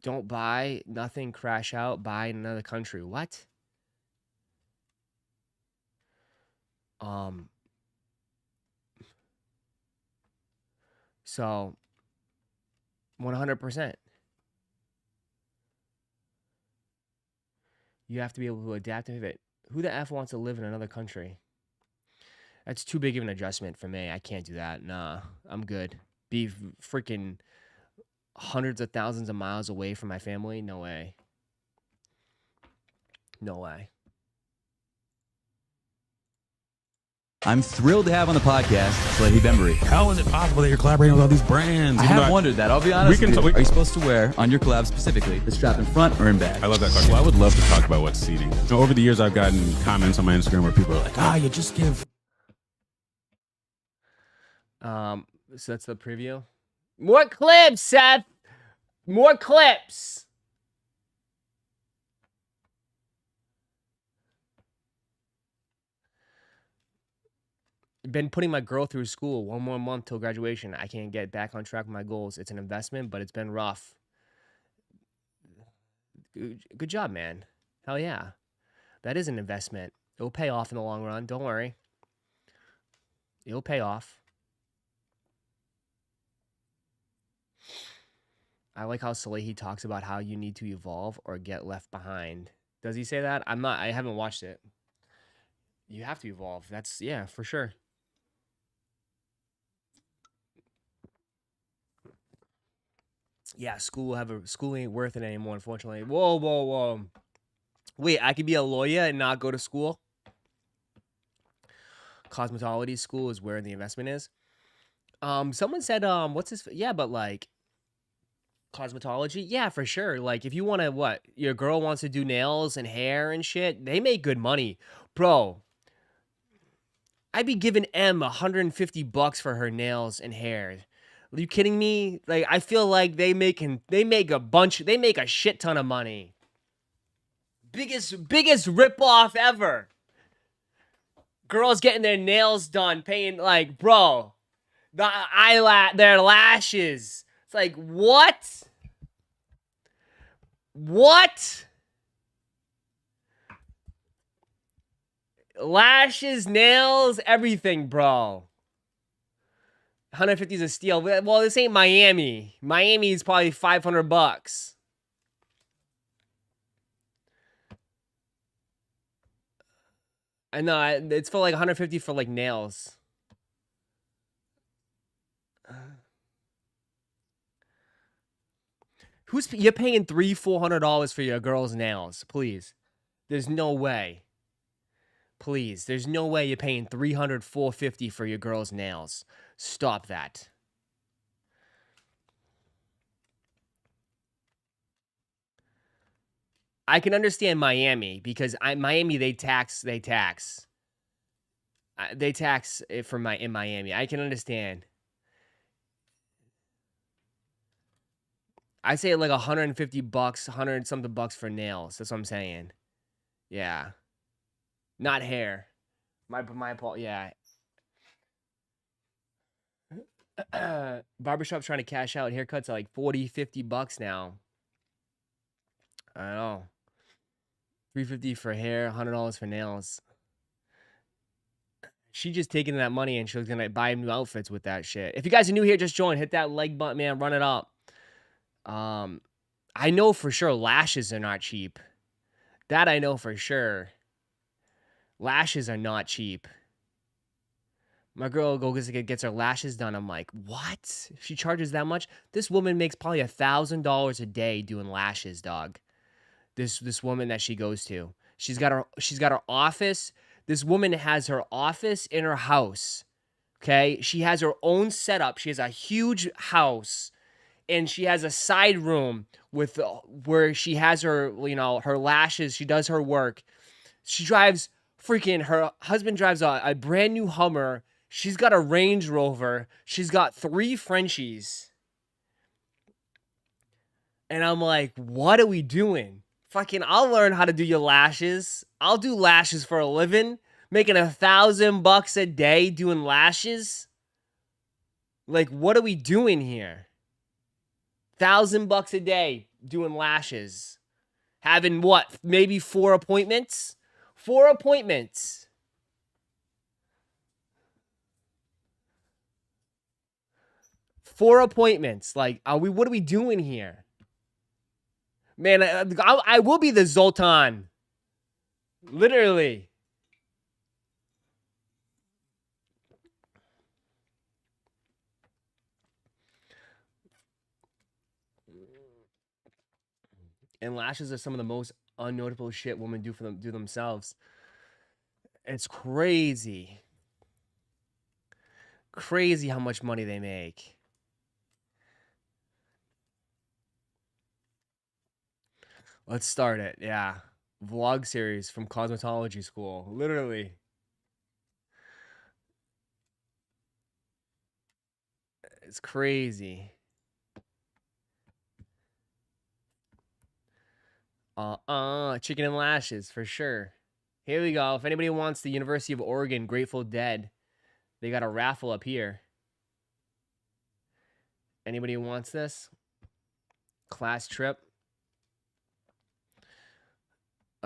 Don't buy nothing, crash out, buy in another country. What? So 100%. You have to be able to adapt to it. Who the F wants to live in another country? That's too big of an adjustment for me. I can't do that. Nah, I'm good. Be freaking hundreds of thousands of miles away from my family? No way. No way. I'm thrilled to have on the podcast Salehi Bembury. How is it possible that you're collaborating with all these brands? I have wondered that. I'll be honest with you. Are you supposed to wear, on your collab specifically, the strap in front or in back? I love that question. Well, I would love to talk about what's seating. You know, over the years, I've gotten comments on my Instagram where people are like, you just give. So that's the preview. More clips, Seth. More clips. Been putting my girl through school. 1 more month till graduation. I can't get back on track with my goals. It's an investment, but it's been rough. Good job, man. Hell yeah. That is an investment. It'll pay off in the long run. Don't worry. It'll pay off. I like how Salehi talks about how you need to evolve or get left behind. Does he say that? I haven't watched it. You have to evolve. That's, yeah, for sure. Yeah, school ain't worth it anymore, unfortunately. Whoa. Wait, I could be a lawyer and not go to school? Cosmetology school is where the investment is. Someone said, yeah, but like cosmetology, yeah, for sure. Like if you want to, your girl wants to do nails and hair and shit, they make good money, bro. I'd be giving M $150 for her nails and hair. Are you kidding me? Like I feel like they make a shit ton of money. Biggest ripoff ever. Girls getting their nails done, paying like, bro, their lashes. It's like, what? What? Lashes, nails, everything, bro. 150 is a steal. Well, this ain't Miami. Miami is probably $500. I know, it's for like 150 for like nails. You're paying $300-$400 for your girl's nails? Please. There's no way. Please, there's no way you're paying $300-$450 for your girl's nails. Stop that. I can understand Miami because Miami they tax it for in Miami. I can understand. I say like $150, 100 something bucks for nails. That's what I'm saying. Yeah. Not hair. My fault. Yeah. Barbershop's trying to cash out. Haircuts are like $40-$50 now. I don't know. $350 for hair, $100 for nails. She just taking that money and she was gonna buy new outfits with that shit. If you guys are new here, just join. Hit that like button, man. Run it up. I know for sure lashes are not cheap. That I know for sure. Lashes are not cheap. My girl gets her lashes done. I'm like, what? She charges that much? This woman makes probably $1,000 a day doing lashes, dog. This woman that she goes to. She's got her office. This woman has her office in her house. Okay? She has her own setup. She has a huge house. And she has a side room with where she has her, her lashes. She does her work. She drives her husband drives a brand new Hummer. She's got a Range Rover. She's got 3 Frenchies. And I'm like, what are we doing? Fucking, I'll learn how to do your lashes. I'll do lashes for a living. Making $1,000 a day doing lashes. Like, what are we doing here? $1,000 a day doing lashes. Having what? Maybe 4 appointments? 4 appointments. Four appointments. Like, what are we doing here? Man, I will be the Zoltan. Literally. And lashes are some of the most unnotable shit women do themselves. It's crazy. Crazy how much money they make. Let's start it. Yeah. Vlog series from cosmetology school. Literally. It's crazy. Chicken and lashes for sure. Here we go. If anybody wants the University of Oregon Grateful Dead, they got a raffle up here. Anybody wants this? Class trip.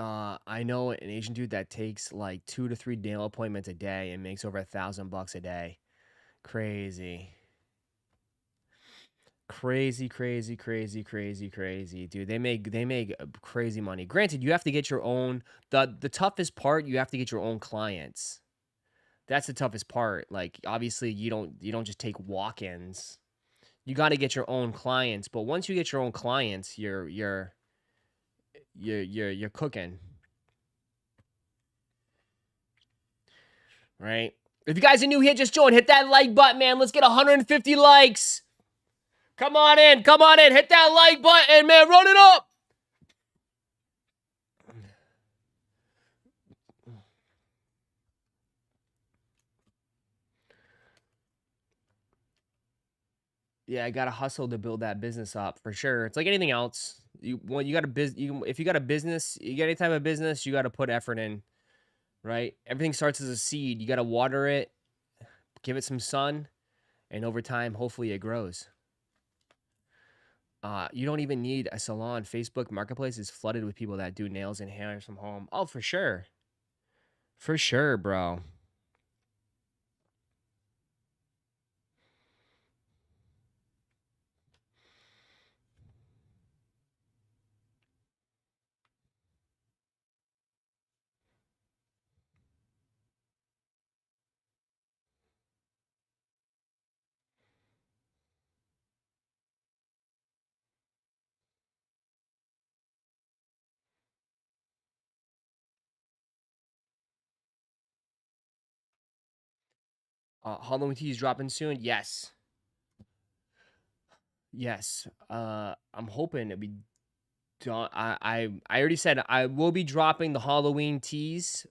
I know an Asian dude that takes like 2 to 3 nail appointments a day and makes over $1,000 a day. Crazy. Crazy, crazy, crazy, crazy, crazy, dude. They make crazy money. Granted, you have to get your own. The toughest part, you have to get your own clients. That's the toughest part. Like, obviously, you don't just take walk-ins. You got to get your own clients. But once you get your own clients, you're cooking. Right? If you guys are new here, just join. Hit that like button, man. Let's get 150 likes. Come on in. Come on in. Hit that like button, man. Run it up. Yeah, I gotta hustle to build that business up for sure. It's like anything else. You got if you got a business, you got any type of business, you got to put effort in, right? Everything starts as a seed. You got to water it, give it some sun, and over time, hopefully, it grows. You don't even need a salon. Facebook Marketplace is flooded with people that do nails and hair from home. Oh, for sure. For sure, bro. Halloween teas dropping soon. Yes. Yes. I'm hoping to be done. I already said I will be dropping the Halloween teas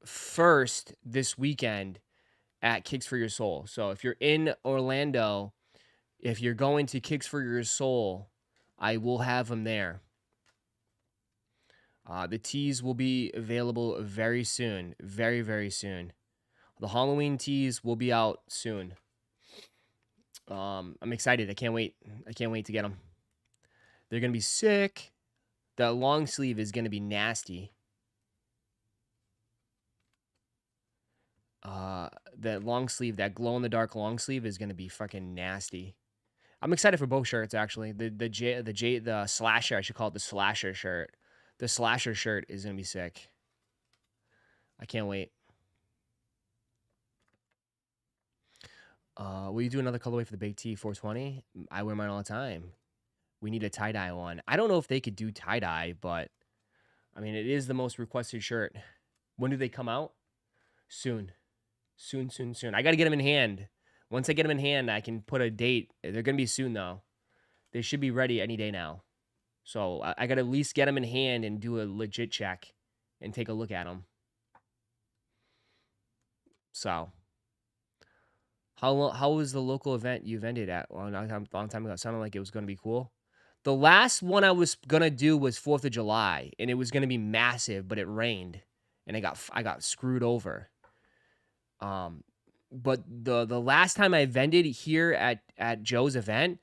first this weekend at Kicks for Your Soul. So if you're in Orlando, if you're going to Kicks for Your Soul, I will have them there. The teas will be available very soon. Very, very soon. The Halloween teas will be out soon. I'm excited. I can't wait. I can't wait to get them. They're going to be sick. The long sleeve is going to be nasty. That long sleeve, that glow in the dark long sleeve is going to be fucking nasty. I'm excited for both shirts actually. The slasher, I should call it the slasher shirt. The slasher shirt is gonna be sick. I can't wait. Will you do another colorway for the Big T 420? I wear mine all the time. We need a tie-dye one. I don't know if they could do tie-dye, but I mean, it is the most requested shirt. When do they come out? Soon. Soon. I got to get them in hand. Once I get them in hand, I can put a date. They're going to be soon, though. They should be ready any day now. So I got to at least get them in hand and do a legit check and take a look at them. So, how was the local event you vended at a long time ago? It sounded like it was going to be cool. The last one I was going to do was 4th of July, and it was going to be massive, but it rained, and I got screwed over. But the last time I vended here at Joe's event,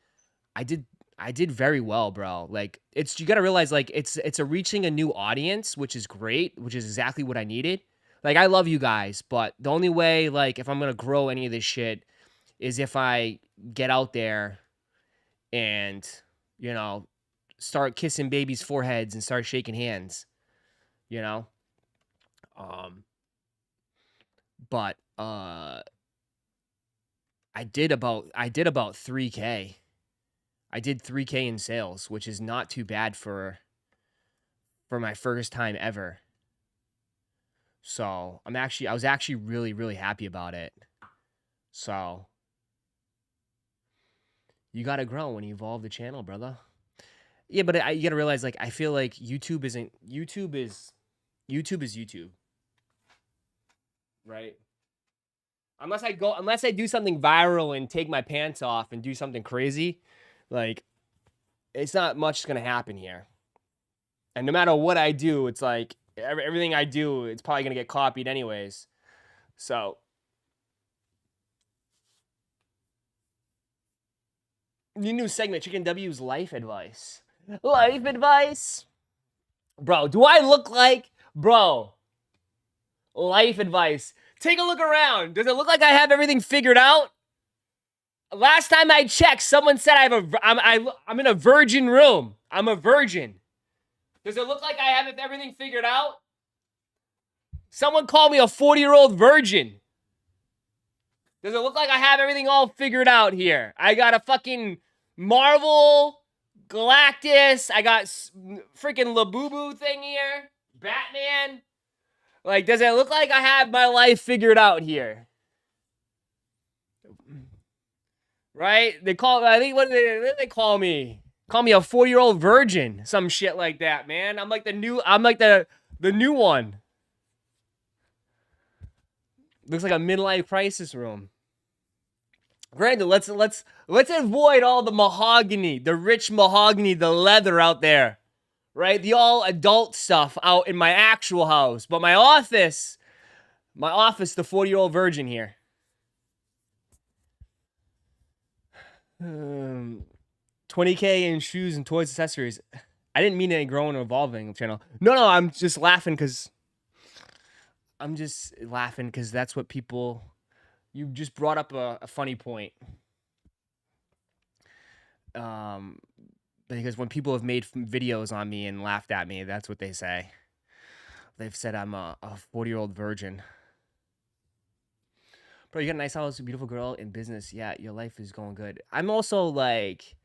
I did very well, bro. Like, you got to realize, like, it's reaching a new audience, which is great, which is exactly what I needed. Like, I love you guys, but the only way, like, if I'm going to grow any of this shit is if I get out there and, you know, start kissing babies' foreheads and start shaking hands, you know? But I did about 3K. I did 3K in sales, which is not too bad for my first time ever. So I was actually really, really happy about it. So you gotta grow when you evolve the channel, brother. Yeah, but you gotta realize, like, I feel like YouTube is YouTube, right? Unless I do something viral and take my pants off and do something crazy, like, it's not much gonna happen here. And no matter what I do, it's like everything I do, it's probably gonna get copied anyways. So the new segment, Chicken W's life advice. Life advice, bro. Do I look like, bro? Life advice. Take a look around. Does it look like I have everything figured out? Last time I checked, someone said I'm in a virgin room. I'm a virgin. Does it look like I have everything figured out? Someone called me a 40-year-old virgin. Does it look like I have everything all figured out here? I got a fucking Marvel, Galactus. I got freaking Labubu thing here. Batman. Like, does it look like I have my life figured out here? Right? I think, what do they call me? Call me a 40-year-old virgin. Some shit like that, man. I'm like the new one. Looks like a midlife crisis room. Granted, let's avoid all the mahogany, the rich mahogany, the leather out there. Right? The all adult stuff out in my actual house. But my office, the 40-year-old virgin here. 20K in shoes and toys, accessories. I didn't mean any growing or evolving channel. No, I'm just laughing because that's what people. You just brought up a funny point. Because when people have made videos on me and laughed at me, that's what they say. They've said I'm a 40-year-old virgin. Bro, you got a nice house, a beautiful girl in business. Yeah, your life is going good. I'm also like,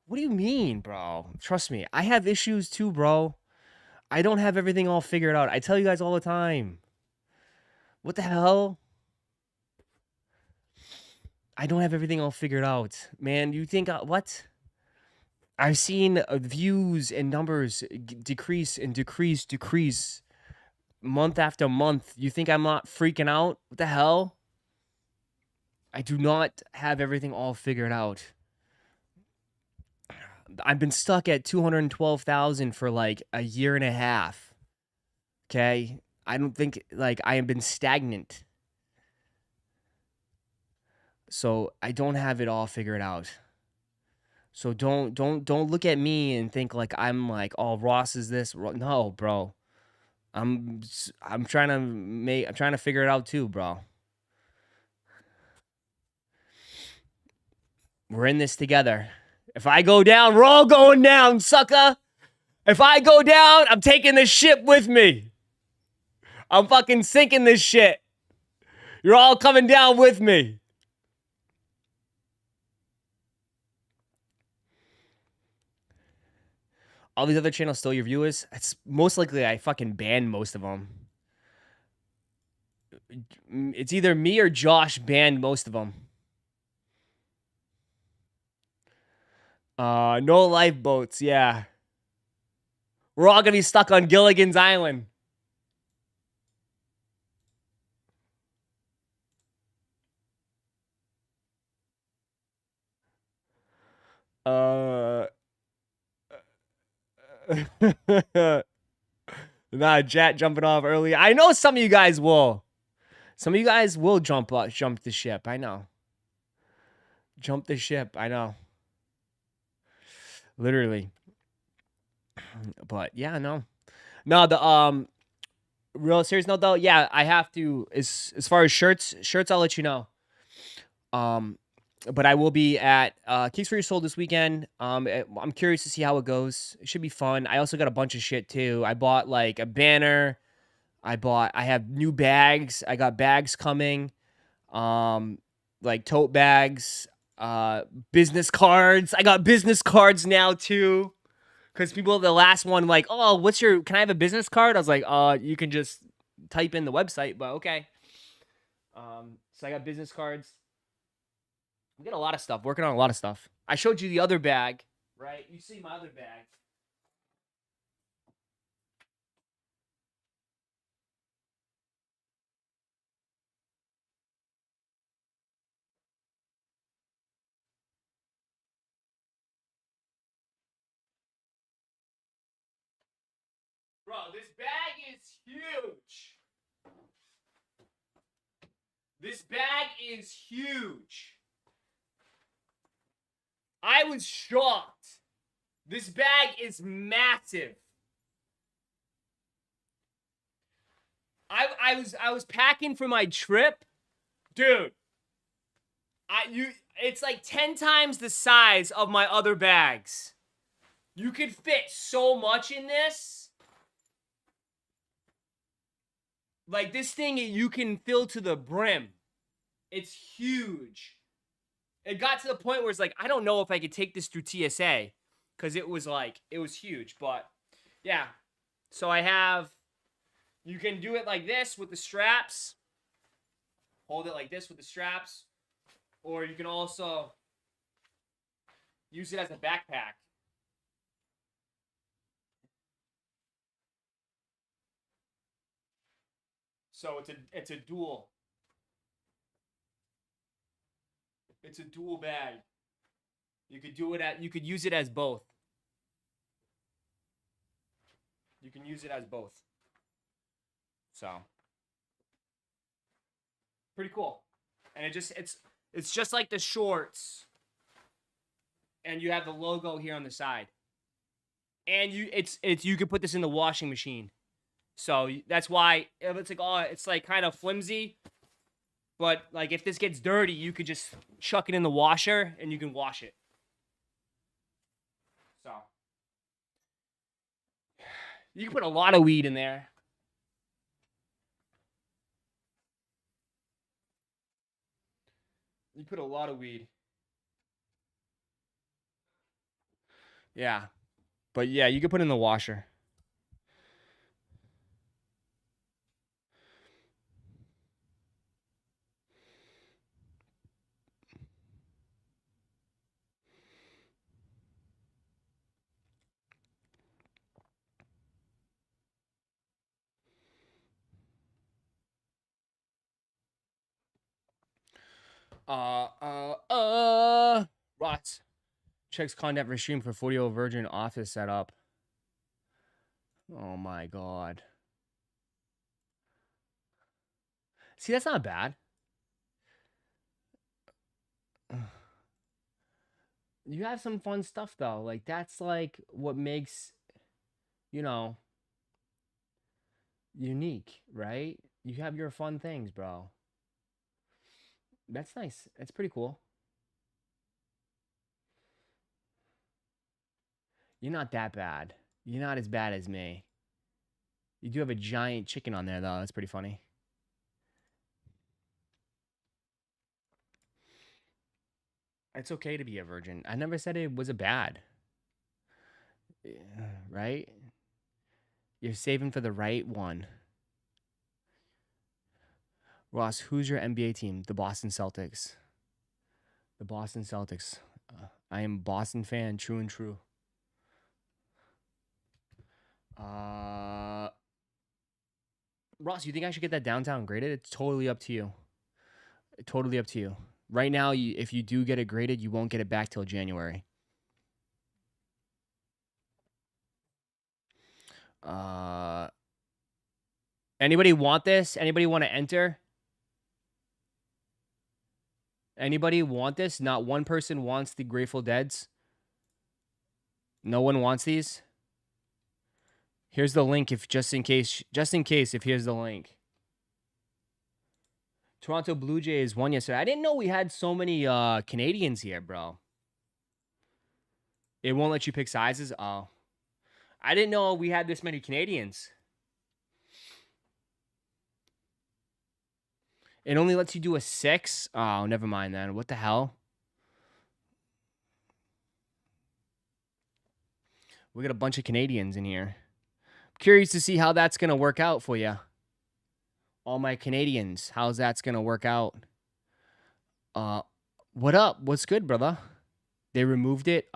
what do you mean, bro? Trust me, I have issues too, bro. I don't have everything all figured out. I tell you guys all the time. What the hell? I don't have everything all figured out. Man, you think, what? I've seen views and numbers decrease month after month. You think I'm not freaking out? What the hell? I do not have everything all figured out. I've been stuck at 212,000 for like a year and a half. Okay? I don't think, like, I have been stagnant. So I don't have it all figured out. So don't look at me and think like I'm like, oh, Ross is this. No, bro. I'm trying to figure it out too, bro. We're in this together. If I go down, we're all going down, sucker. If I go down, I'm taking this ship with me. I'm fucking sinking this shit. You're all coming down with me. All these other channels still your viewers? It's most likely I fucking banned most of them. It's either me or Josh banned most of them. No lifeboats, yeah. We're all gonna be stuck on Gilligan's Island. Nah, Jet jumping off early. I know some of you guys will. Some of you guys will jump the ship. I know. Jump the ship. I know. Literally. But yeah, no. No, the real serious note though, yeah, I have to as far as shirts, I'll let you know. But I will be at Kicks for Your Soul this weekend. I'm curious to see how it goes. It should be fun. I also got a bunch of shit too. I bought like a banner. I have new bags. I got bags coming. Like tote bags, business cards. I got business cards now too. Cause people, the last one, like, oh, can I have a business card? I was like, you can just type in the website, but okay. So I got business cards. We got a lot of stuff, working on a lot of stuff. I showed you the other bag, right? You see my other bag. Bro, this bag is huge. This bag is huge. I was shocked. This bag is massive. I was packing for my trip. Dude. It's like 10 times the size of my other bags. You could fit so much in this. Like this thing you can fill to the brim. It's huge. It got to the point where it's like, I don't know if I could take this through TSA. Because it was huge. But yeah. So you can do it like this with the straps. Hold it like this with the straps. Or you can also use it as a backpack. So it's a dual. It's a dual bag. You could use it as both. You can use it as both. So pretty cool. And it's just like the shorts. And you have the logo here on the side. And you could put this in the washing machine. So that's why it's like kind of flimsy. But like if this gets dirty, you could just chuck it in the washer and you can wash it. So you can put a lot of weed in there. You put a lot of weed. Yeah. But yeah, you could put it in the washer. Rots. Checks content for stream for 40-year-old virgin office setup. Oh my god. See, that's not bad. You have some fun stuff though. Like that's like what makes, unique, right? You have your fun things, bro. That's nice. That's pretty cool. You're not that bad. You're not as bad as me. You do have a giant chicken on there, though. That's pretty funny. It's okay to be a virgin. I never said it was a bad. Right? You're saving for the right one. Ross, who's your NBA team? The Boston Celtics. The Boston Celtics. I am a Boston fan, true and true. Ross, you think I should get that downtown graded? It's totally up to you. Totally up to you. Right now, if you do get it graded, you won't get it back till January. Anybody want this? Anybody want to enter? Anybody want this? Not one person wants the Grateful Deads. No one wants these. Here's the link if just in case if here's the link. Toronto Blue Jays won yesterday. I didn't know we had so many Canadians here, bro. It won't let you pick sizes? Oh. I didn't know we had this many Canadians. It only lets you do a 6? Oh, never mind then. What the hell? We got a bunch of Canadians in here. Curious to see how that's going to work out for you. All my Canadians. How's that's going to work out? What up? What's good, brother? They removed it?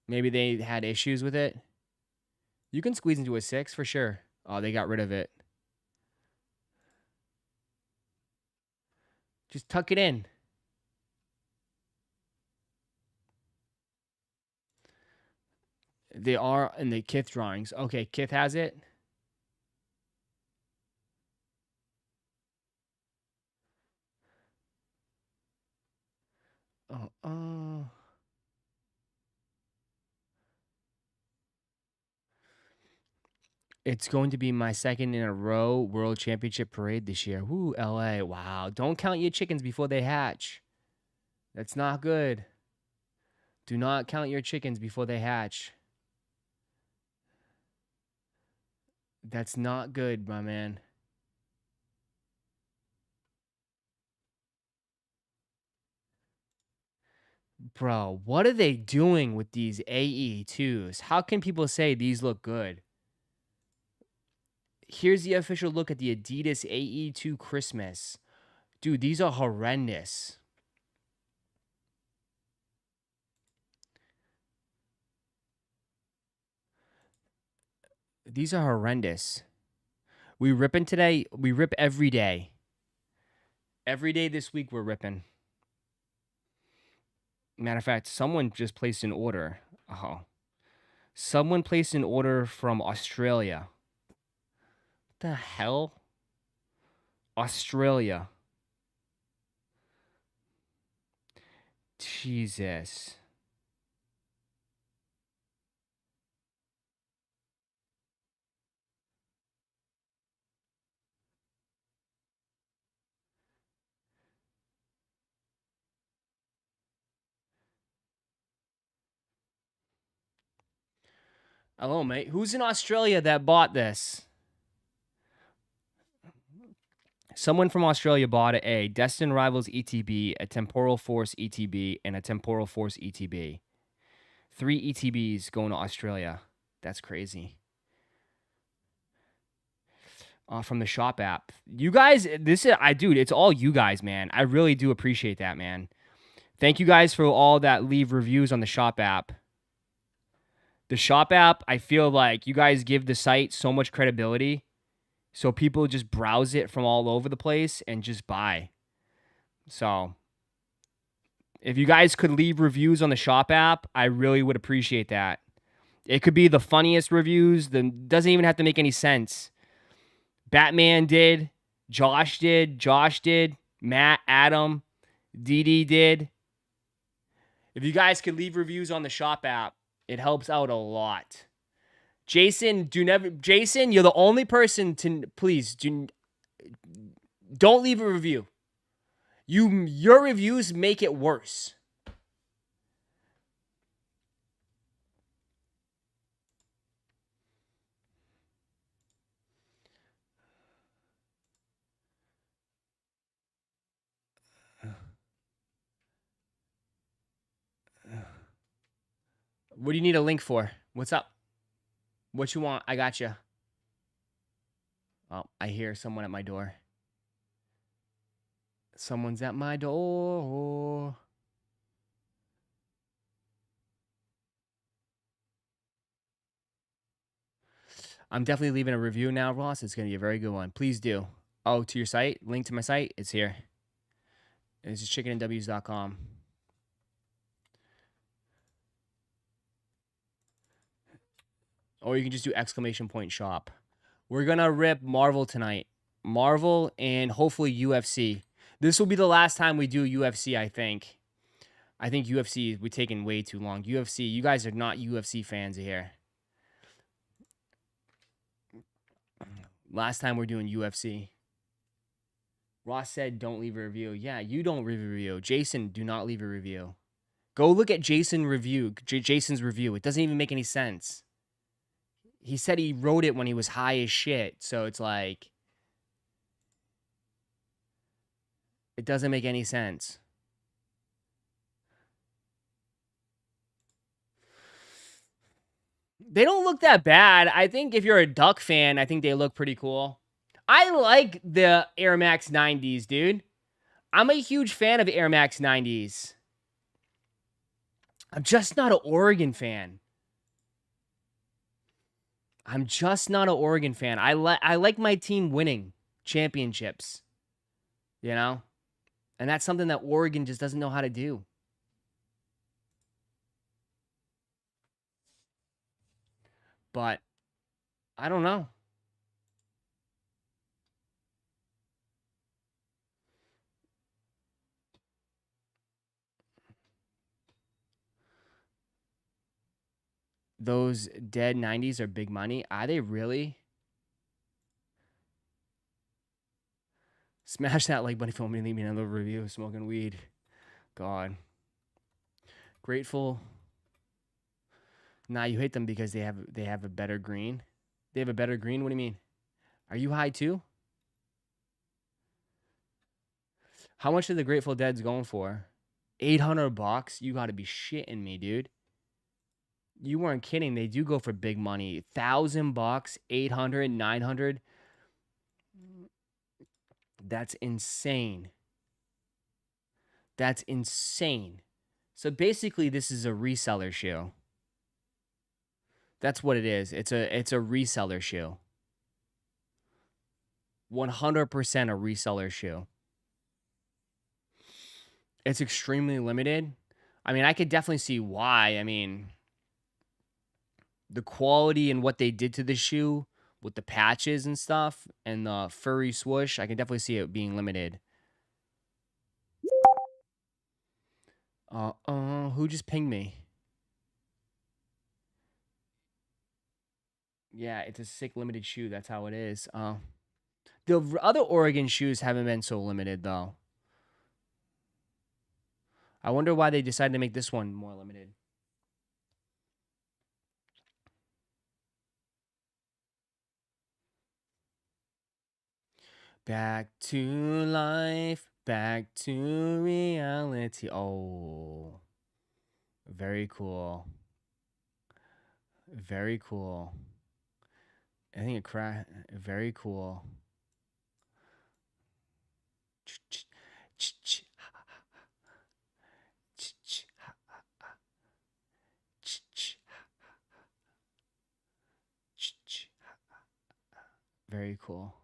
Maybe they had issues with it. You can squeeze into a 6 for sure. Oh, they got rid of it. Just tuck it in. They are in the Kith drawings. Okay, Kith has it. It's going to be my second in a row World Championship parade this year. Woo, LA. Wow. Don't count your chickens before they hatch. That's not good. Do not count your chickens before they hatch. That's not good, my man. Bro, what are they doing with these AE2s? How can people say these look good? Here's the official look at the Adidas AE2 Christmas. Dude, these are horrendous. These are horrendous. We ripping today? We rip every day. Every day this week we're ripping. Matter of fact, someone just placed an order. Oh. Someone placed an order from Australia. What the hell? Australia. Jesus. Hello, mate. Who's in Australia that bought this? Someone from Australia bought a Destined Rivals ETB, a Temporal Force ETB, and a Temporal Force ETB. 3 ETBs going to Australia. That's crazy. From the shop app. You guys, dude, it's all you guys, man. I really do appreciate that, man. Thank you guys for all that leave reviews on the shop app. The shop app, I feel like you guys give the site so much credibility. So people just browse it from all over the place and just buy. So if you guys could leave reviews on the shop app, I really would appreciate that. It could be the funniest reviews. Doesn't even have to make any sense. Batman did. Josh did. Matt, Adam, DD did. If you guys could leave reviews on the shop app, it helps out a lot. Jason, Jason, you're the only person to please don't leave a review. Your reviews make it worse. What do you need a link for? What's up? What you want? I got you. Oh, I hear someone at my door. Someone's at my door. I'm definitely leaving a review now, Ross. It's going to be a very good one. Please do. Oh, to your site? Link to my site? It's here. It's just chickenandws.com. Or you can just do !shop. We're going to rip Marvel tonight. Marvel and hopefully UFC. This will be the last time we do UFC, I think. I think UFC, we're taking way too long. UFC, you guys are not UFC fans here. Last time we're doing UFC. Ross said don't leave a review. Yeah, you don't leave a review. Jason, do not leave a review. Go look at Jason's review. Jason's review. It doesn't even make any sense. He said he wrote it when he was high as shit. So it's like, it doesn't make any sense. They don't look that bad. I think if you're a Duck fan, I think they look pretty cool. I like the Air Max 90s, dude. I'm a huge fan of Air Max 90s. I'm just not an Oregon fan. I'm just not an Oregon fan. I like my team winning championships, you know? And that's something that Oregon just doesn't know how to do. But I don't know. Those dead 90s are big money. Are they really? Smash that like button if you want me to leave me another review of smoking weed. God. Grateful. Nah, you hate them because they have a better green. They have a better green? What do you mean? Are you high too? How much are the Grateful Dead's going for? $800? You gotta be shitting me, dude. You weren't kidding. They do go for big money. $1,000, 800, 900. That's insane. That's insane. So basically, this is a reseller shoe. That's what it is. It's a reseller shoe. 100% a reseller shoe. It's extremely limited. I mean, I could definitely see why. I mean, the quality and what they did to the shoe with the patches and stuff and the furry swoosh, I can definitely see it being limited. Who just pinged me? Yeah, it's a sick limited shoe. That's how it is. The other Oregon shoes haven't been so limited, though. I wonder why they decided to make this one more limited. Back to life, back to reality. Oh, very cool. Very cool. I think it cracked. Very cool. Very cool.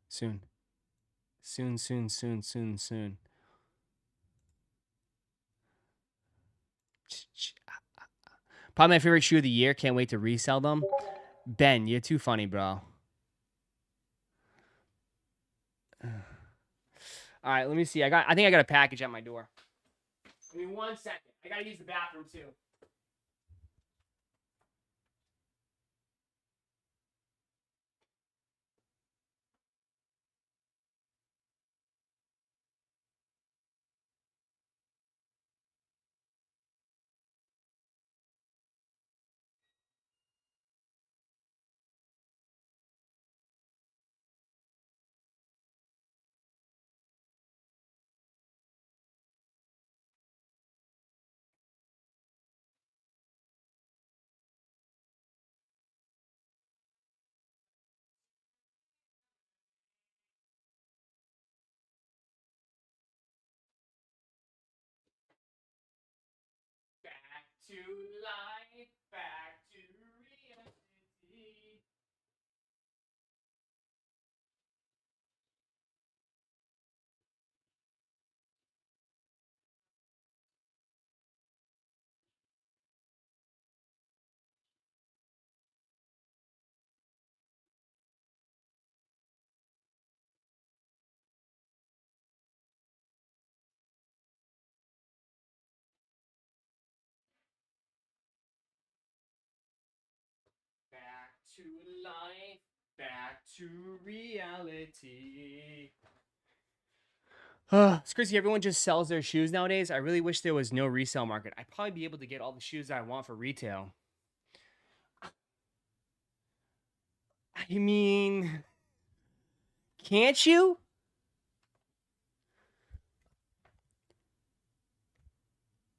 Soon. Soon, soon, soon, soon, soon. Probably my favorite shoe of the year. Can't wait to resell them. Ben, you're too funny, bro. All right, let me see. I think I got a package at my door. Give me 1 second. I gotta use the bathroom too. to life, back to reality. Back to life, back to reality. It's crazy. Everyone just sells their shoes nowadays. I really wish there was no resale market. I'd probably be able to get all the shoes I want for retail. I mean, can't you?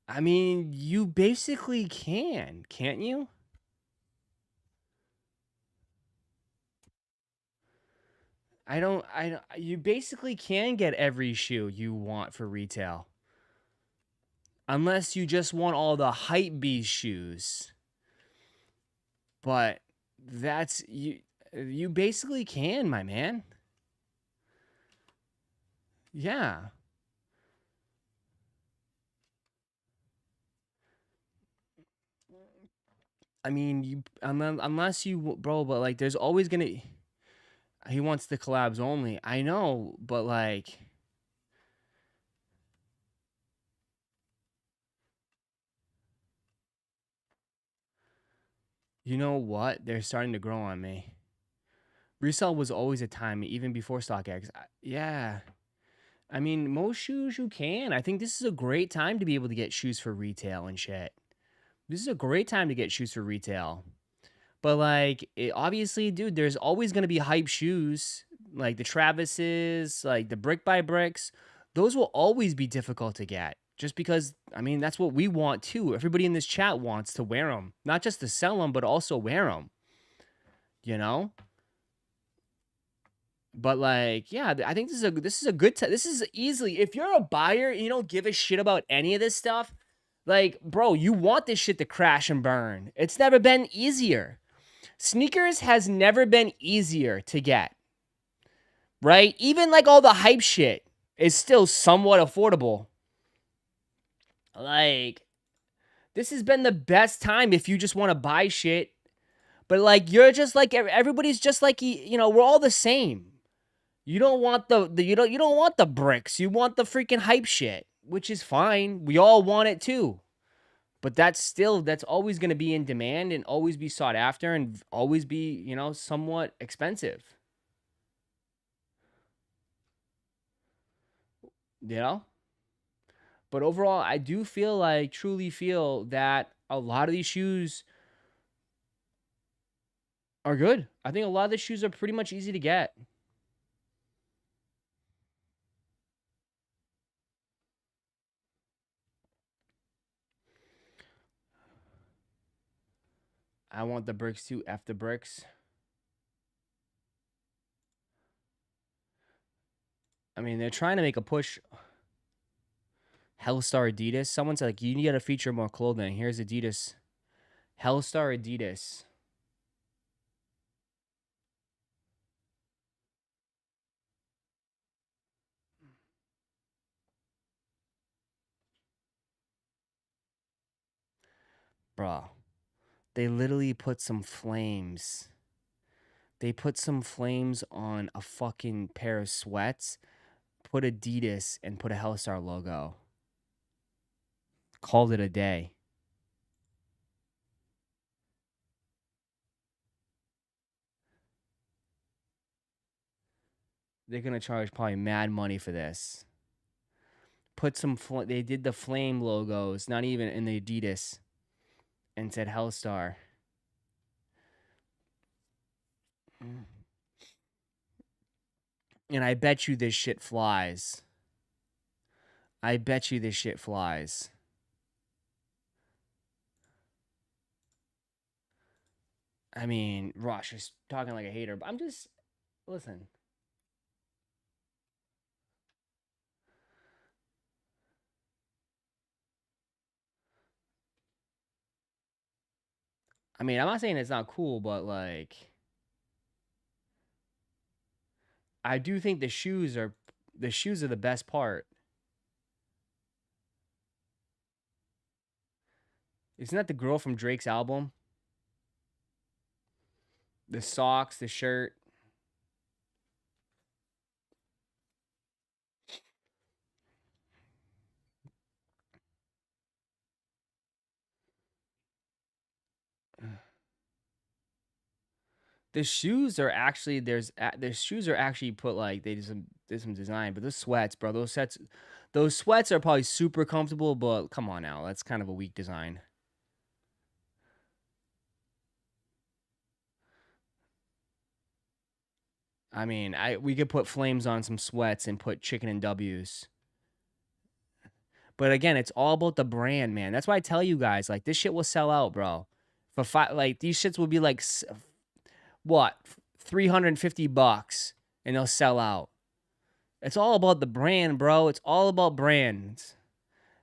I mean, you basically can, can't you? You basically can get every shoe you want for retail. Unless you just want all the hype beast shoes. But you basically can, my man. Yeah. I mean, unless you, bro, but like there's always gonna he wants the collabs only. I know, but like you know what? They're starting to grow on me. Resell was always a time, even before StockX. Yeah. I mean, most shoes you can. I think this is a great time to be able to get shoes for retail and shit. This is a great time to get shoes for retail. But like, obviously, dude, there's always going to be hype shoes. Like the Travises, like the Brick by Bricks. Those will always be difficult to get. Just because, I mean, that's what we want too. Everybody in this chat wants to wear them. Not just to sell them, but also wear them. You know? But like, yeah, I think this is a good this is easily, if you're a buyer and you don't give a shit about any of this stuff, like, bro, you want this shit to crash and burn. It's never been easier. Sneakers has never been easier to get. Right? Even like all the hype shit is still somewhat affordable. Like, this has been the best time if you just want to buy shit. But like, you're just like, everybody's just like, you know, we're all the same. You don't want you don't want the bricks. You want the freaking hype shit, which is fine. We all want it too. But that's always going to be in demand and always be sought after and always be, you know, somewhat expensive. You know? But overall, I do truly feel that a lot of these shoes are good. I think a lot of the shoes are pretty much easy to get. I want the bricks too. F the bricks. I mean, they're trying to make a push. Hellstar Adidas. Someone said, like, you got to feature more clothing. Here's Adidas. Hellstar Adidas. Bro. They literally put some flames. They put some flames on a fucking pair of sweats, put Adidas, and put a Hellstar logo. Called it a day. They're going to charge probably mad money for this. Put some, they did the flame logos, not even in the Adidas, and said Hellstar. And I bet you this shit flies. I bet you this shit flies. I mean, Rosh is talking like a hater, but I'm just, listen. I mean, I'm not saying it's not cool, but like, I do think the shoes are the best part. Isn't that the girl from Drake's album? The socks, the shirt. The shoes are actually the shoes are actually put like they did some design, but those sweats, bro, those sweats are probably super comfortable, but come on now, that's kind of a weak design. I mean, we could put flames on some sweats and put chicken and W's. But again, it's all about the brand, man. That's why I tell you guys, like, this shit will sell out, bro. Like, these shits will be like, what, $350, and they'll sell out. It's all about the brand, bro. It's all about brands.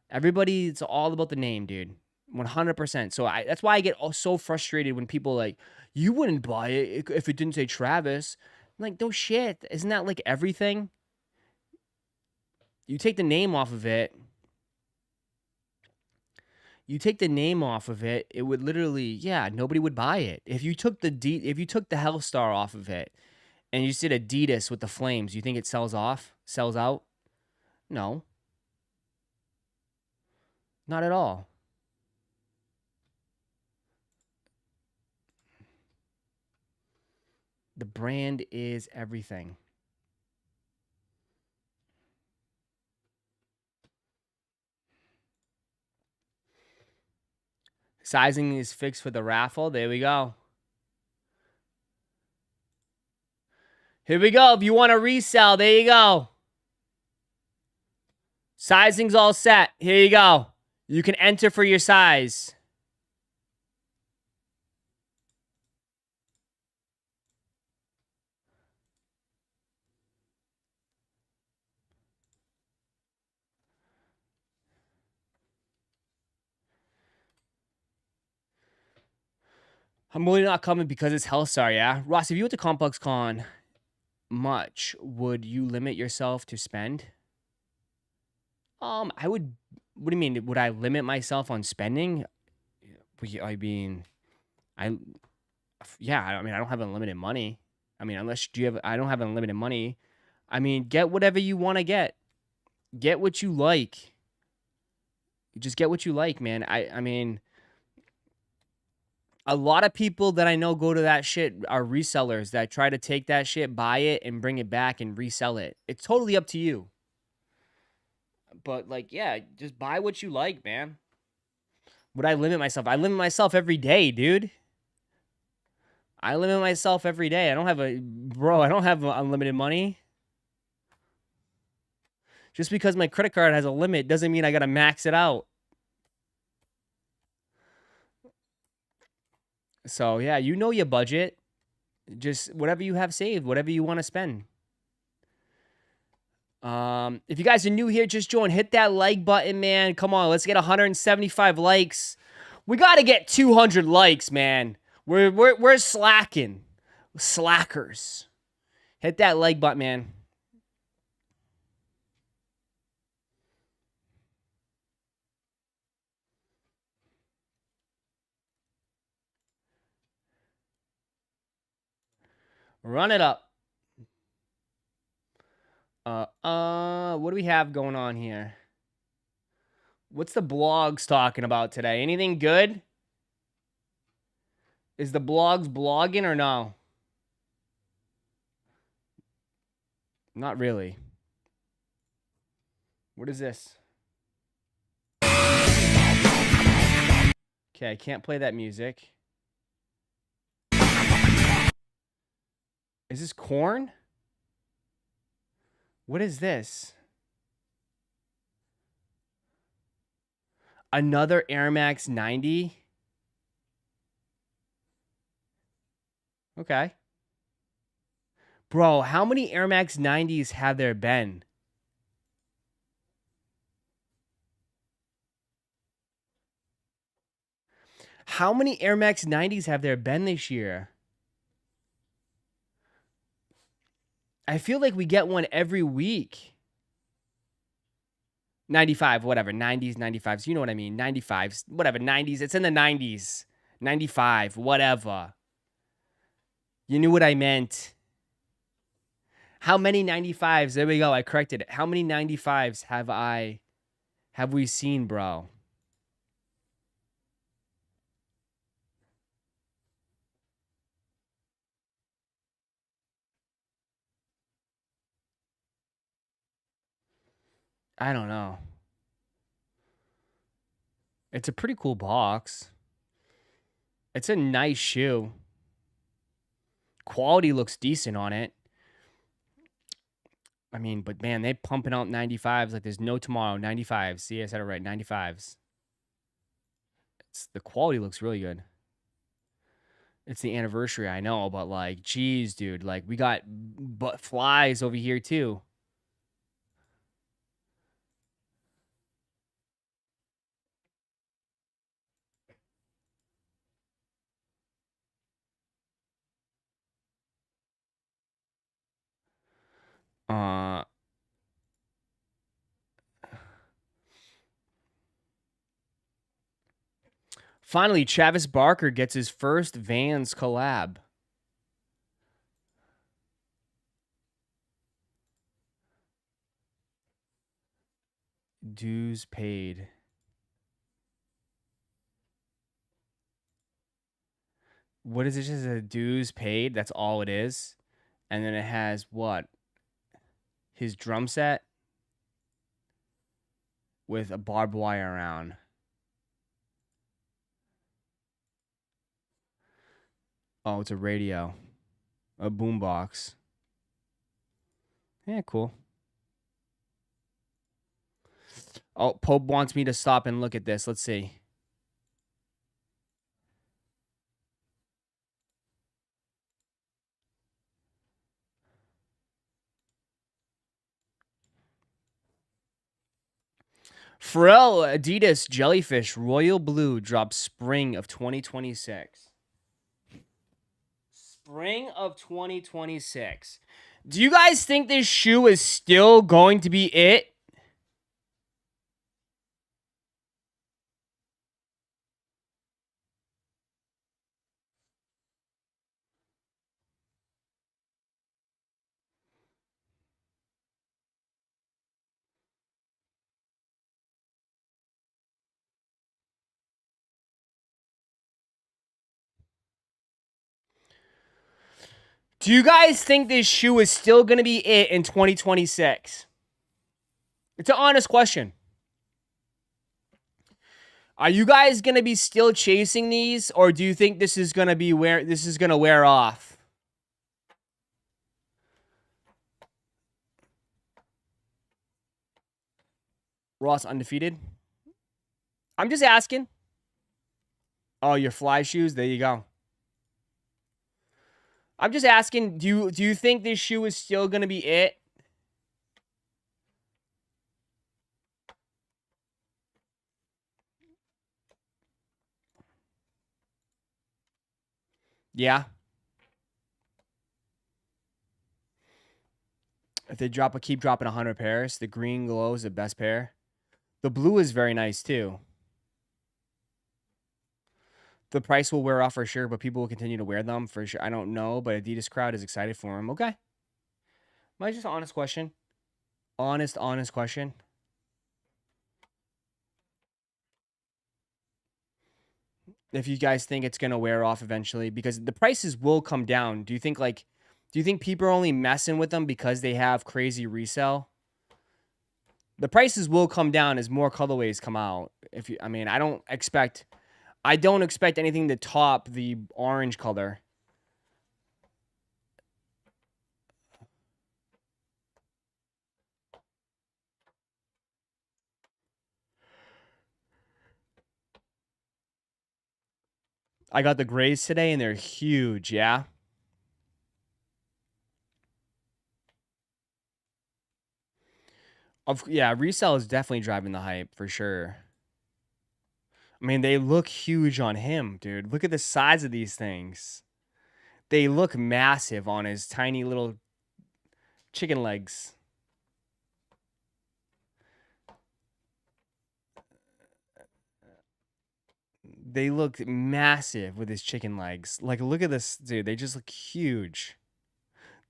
It's all about the name, dude. 100%. So that's why I get so frustrated when people like, you wouldn't buy it if it didn't say Travis. I'm like, no shit. Isn't that like everything? You take the name off of it. It would literally, yeah, nobody would buy it. If you took the Hellstar off of it and you did Adidas with the flames, you think it sells out? No. Not at all. The brand is everything. Sizing is fixed for the raffle. There we go. Here we go. If you want to resell, there you go. Sizing's all set. Here you go. You can enter for your size. I'm really not coming because it's Hellstar, yeah? Ross, if you went to Complex Con much, would you limit yourself to spend? I would. What do you mean? Would I limit myself on spending? I mean, yeah. I mean, I don't have unlimited money. I mean, I don't have unlimited money. I mean, get whatever you want to get. Get what you like. Just get what you like, man. I mean, a lot of people that I know go to that shit are resellers that try to take that shit, buy it, and bring it back and resell it. It's totally up to you. But, like, yeah, just buy what you like, man. Would I limit myself? I limit myself every day, dude. I limit myself every day. I don't have unlimited money. Just because my credit card has a limit doesn't mean I gotta max it out. So, yeah, you know your budget. Just whatever you have saved, whatever you want to spend. If you guys are new here, just join. Hit that like button, man. Come on, let's get 175 likes. We gotta get 200 likes, man. We're slacking. Slackers. Hit that like button, man. Run it up. What do we have going on here? What's the blogs talking about today? Anything good? Is the blogs blogging or no? Not really. What is this? Okay, I can't play that music. Is this corn? What is this? Another Air Max 90? Okay. Bro, how many Air Max 90s have there been? How many Air Max 90s have there been this year? I feel like we get one every week. 95, whatever. 90s, 95s. You know what I mean. 95s, whatever. 90s. It's in the 90s. 95, whatever. You knew what I meant. How many 95s? There we go. I corrected it. How many 95s have we seen, bro? I don't know. It's a pretty cool box. It's a nice shoe. Quality looks decent on it. I mean, but man, they pumping out 95s like there's no tomorrow. 95s. See, I said it right. 95s. The quality looks really good. It's the anniversary, I know, but like, geez, dude, like we got flies over here too. Finally, Travis Barker gets his first Vans collab. Dues paid. What is it? Just a dues paid? That's all it is. And then it has what? His drum set with a barbed wire around. Oh, it's a radio. A boombox. Yeah, cool. Oh, Pope wants me to stop and look at this. Let's see. Pharrell Adidas Jellyfish Royal Blue drops spring of 2026. Spring of 2026. Do you guys think this shoe is still going to be it? Do you guys think this shoe is still going to be it in 2026? It's an honest question. Are you guys going to be still chasing these, or do you think this is going to be wear off? Ross undefeated? I'm just asking. Oh, your fly shoes? There you go. I'm just asking, do you think this shoe is still going to be it? Yeah. If they keep dropping 100 pairs, the green glow is the best pair. The blue is very nice too. The price will wear off for sure, but people will continue to wear them for sure. I don't know, but Adidas crowd is excited for them. Okay. My just honest question. Honest question. If you guys think it's going to wear off eventually, because the prices will come down. Do you think people are only messing with them because they have crazy resell? The prices will come down as more colorways come out. I don't expect anything to top the orange color. I got the grays today and they're huge, yeah? Yeah, resell is definitely driving the hype for sure. I mean, they look huge on him, dude. Look at the size of these things. They look massive on his tiny little chicken legs. They look massive with his chicken legs. Like, look at this, dude. They just look huge.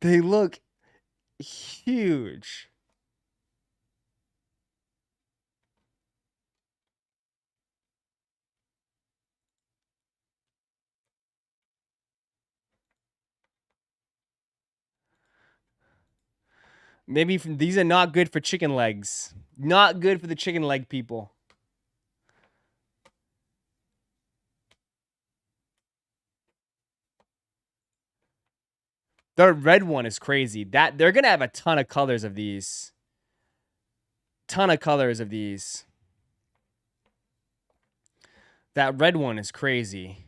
They look huge. Maybe these are not good for chicken legs. Not good for the chicken leg people. The red one is crazy. That they're gonna have a ton of colors of these. Ton of colors of these. That red one is crazy.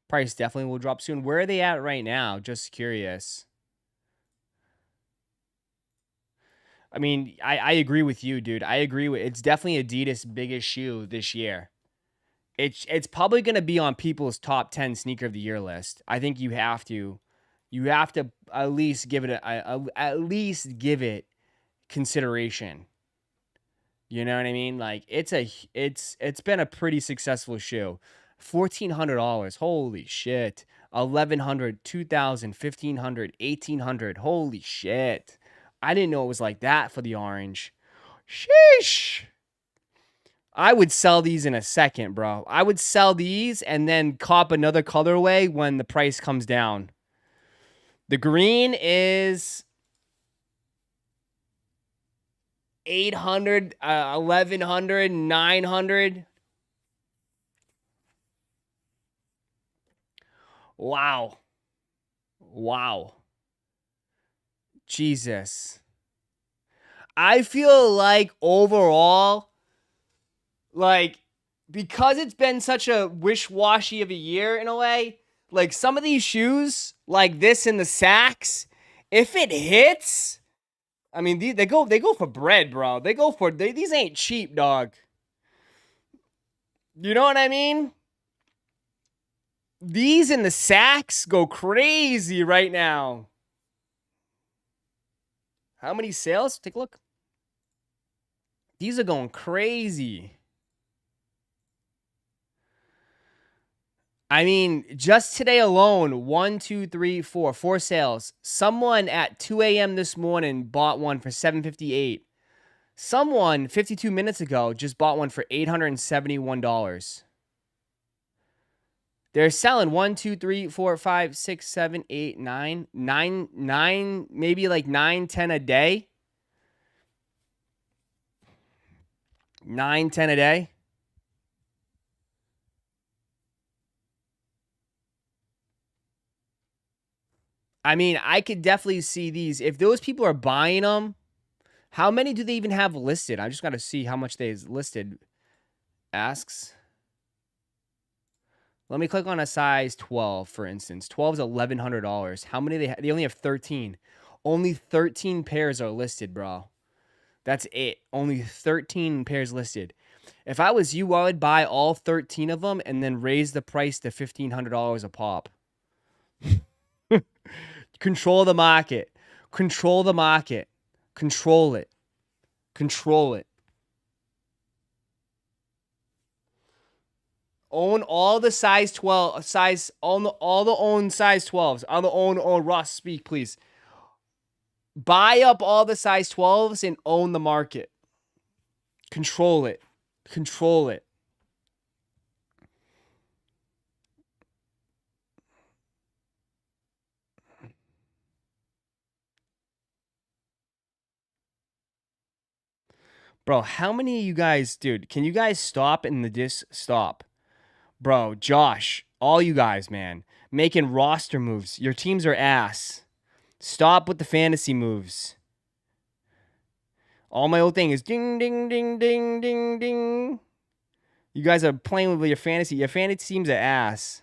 Price definitely will drop soon. Where are they at right now? Just curious. I mean, I agree with you, dude. I agree with it's definitely Adidas' biggest shoe this year. It's probably gonna be on people's top 10 sneaker of the year list. I think you have to at least give it at least give it consideration. You know what I mean? Like it's been a pretty successful shoe. $1,400. Holy shit. 1,100, 2,000, 1,500, 1,800. Holy shit. I didn't know it was like that for the orange. Sheesh. I would sell these in a second, bro. I would sell these and then cop another colorway when the price comes down. The green is 800, 1,100, 900. Wow. Wow. Jesus. I feel like overall, like, because it's been such a wish-washy of a year in a way, like some of these shoes, like this in the Saks, if it hits, I mean, they go for bread, bro. These ain't cheap, dog. You know what I mean? These in the Saks go crazy right now. How many sales? Take a look. These are going crazy. I mean, just today alone, 1, 2, 3, 4, 4 sales. Someone at 2 a.m. this morning bought one for $758. Someone 52 minutes ago just bought one for $871. They're selling 1, 2, 3, 4, 5, 6, 7, 8, 9, 9, maybe like 9, 10 a day. 9, 10 a day. I mean, I could definitely see these. If those people are buying them, how many do they even have listed? I just got to see how much they listed. Asks. Let me click on a size 12, for instance. 12 is $1,100. How many they have? They only have 13. Only 13 pairs are listed, bro. That's it. Only 13 pairs listed. If I was you, I would buy all 13 of them and then raise the price to $1,500 a pop. Control the market. Control the market. Control it. Control it. Own all the size 12, all the own size 12s. All the own Ross, speak, please. Buy up all the size 12s and own the market. Control it. Control it. Bro, how many of you guys, dude, can you guys stop in the stop? Bro, Josh, all you guys, man, making roster moves. Your teams are ass. Stop with the fantasy moves. All my old thing is ding, ding, ding, ding, ding, ding. You guys are playing with your fantasy. Your fantasy team's an ass.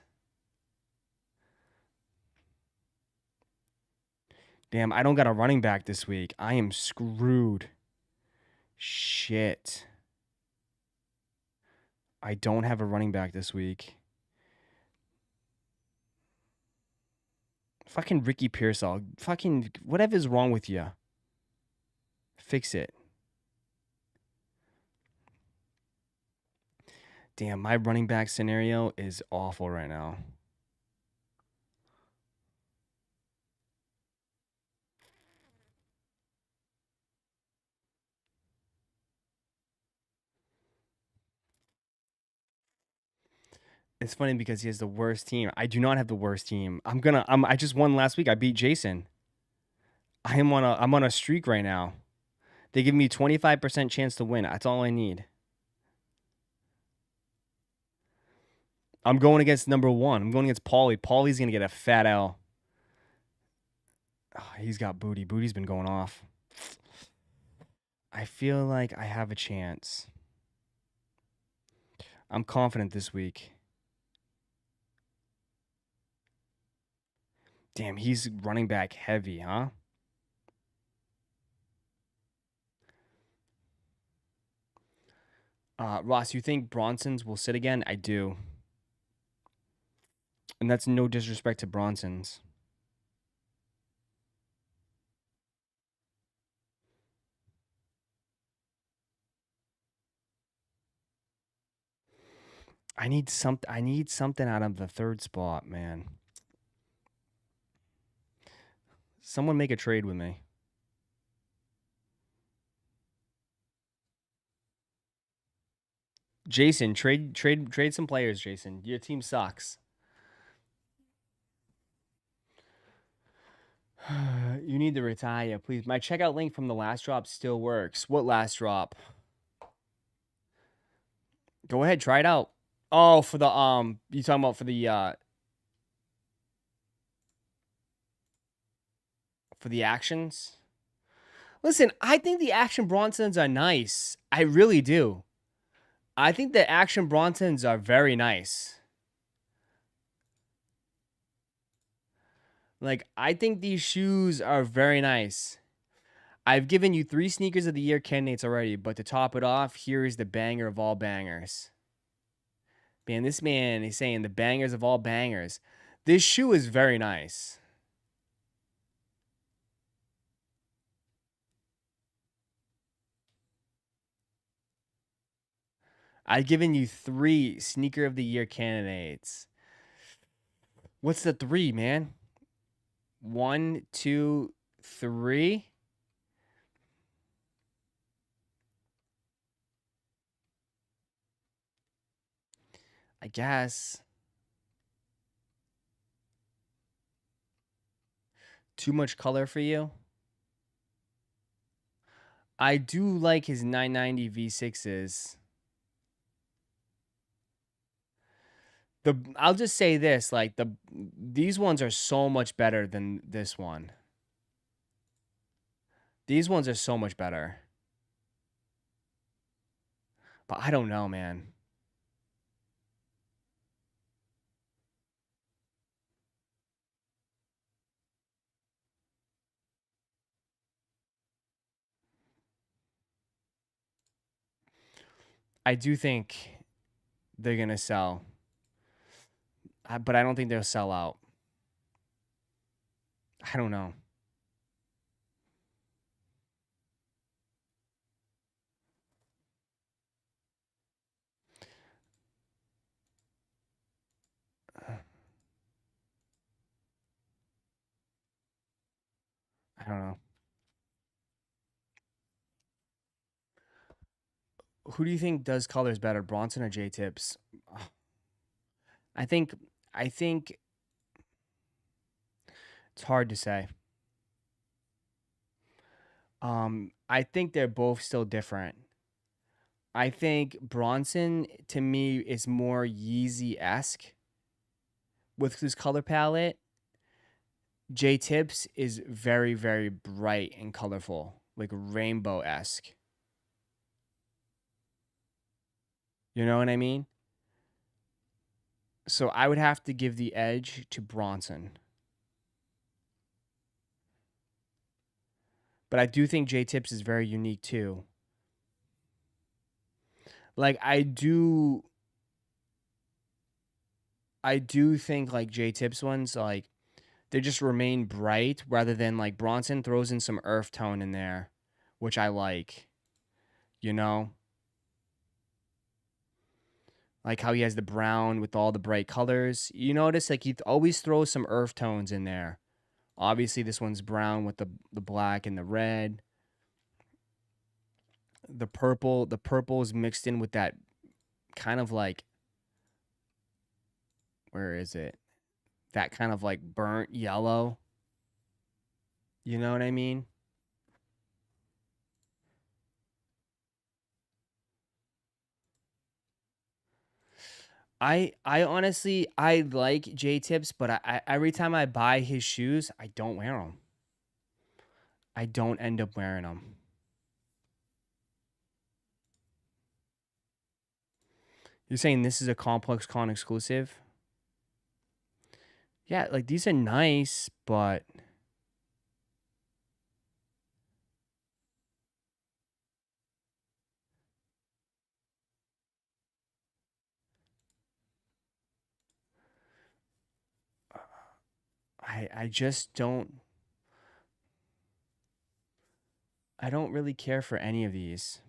Damn, I don't got a running back this week. I am screwed. Shit. I don't have a running back this week. Fucking Ricky Pearsall. Fucking whatever's wrong with you. Fix it. Damn, my running back scenario is awful right now. It's funny because he has the worst team. I do not have the worst team. I just won last week. I beat Jason. I'm on a streak right now. They give me 25% chance to win. That's all I need. I'm going against number 1. I'm going against Paulie. Paulie's going to get a fat L. Oh, he's got Booty. Booty's been going off. I feel like I have a chance. I'm confident this week. Damn, he's running back heavy, huh? Ross, you think Bronson's will sit again? I do. And that's no disrespect to Bronson's. I need something out of the third spot, man. Someone make a trade with me. Jason, trade some players, Jason. Your team sucks. You need to retire, please. My checkout link from the last drop still works. What last drop? Go ahead, try it out. Oh, for the you talking about for the actions? Listen, I think the action Bronsons are nice. I really do. I think the action Bronsons are very nice. Like, I think these shoes are very nice. I've given you 3 sneakers of the year candidates already, but to top it off, here is the banger of all bangers. Man, this man is saying the bangers of all bangers. This shoe is very nice. I've given you 3 sneaker of the year candidates. What's the 3, man? 1, 2, 3. I guess. Too much color for you? I do like his 990 V6s. I'll just say this, like these ones are so much better than this one. These ones are so much better. But I don't know, man. I do think they're going to sell. But I don't think they'll sell out. I don't know. I don't know. Who do you think does colors better, Bronson or J Tips? I think it's hard to say. I think they're both still different. I think Bronson to me is more Yeezy-esque with his color palette. J Tips is very, very bright and colorful, like rainbow-esque. You know what I mean? So I would have to give the edge to Bronson. But I do think J Tips is very unique too. Like I do think like J Tips ones, like they just remain bright rather than like Bronson throws in some earth tone in there, which I like. You know? Like how he has the brown with all the bright colors. You notice like he always throws some earth tones in there. Obviously this one's brown with the black and the red. The purple is mixed in with that kind of like, where is it? That kind of like burnt yellow. You know what I mean? I honestly I like J Tips, but I every time I buy his shoes, I don't wear them. I don't end up wearing them. You're saying this is a Complex Con exclusive? Yeah, like these are nice, but I just I don't really care for any of these.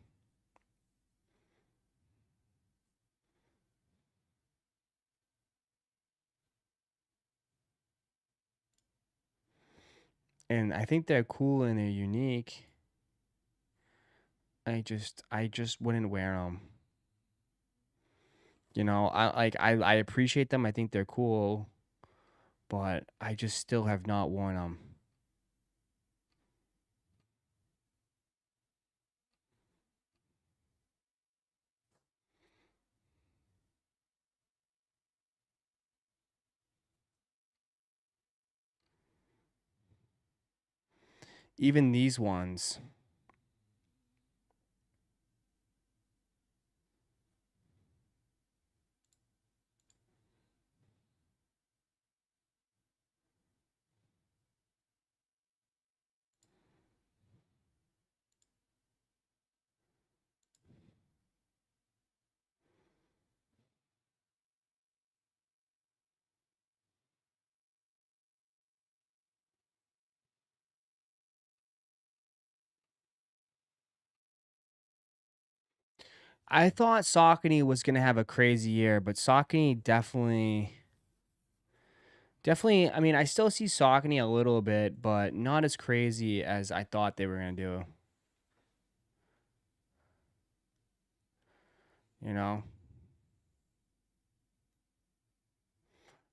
And I think they're cool and they're unique. I just wouldn't wear them. You know, I appreciate them. I think they're cool, but I just still have not worn them. Even these ones. I thought Saucony was gonna have a crazy year, but Saucony definitely. I mean, I still see Saucony a little bit, but not as crazy as I thought they were gonna do. You know,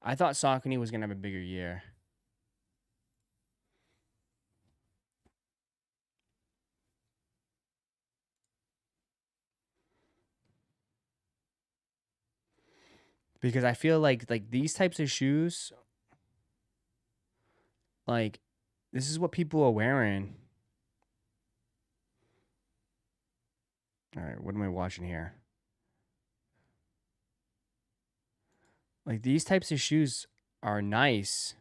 I thought Saucony was gonna have a bigger year. Because I feel like these types of shoes, like this is what people are wearing. All right, what am I watching here? Like these types of shoes are nice.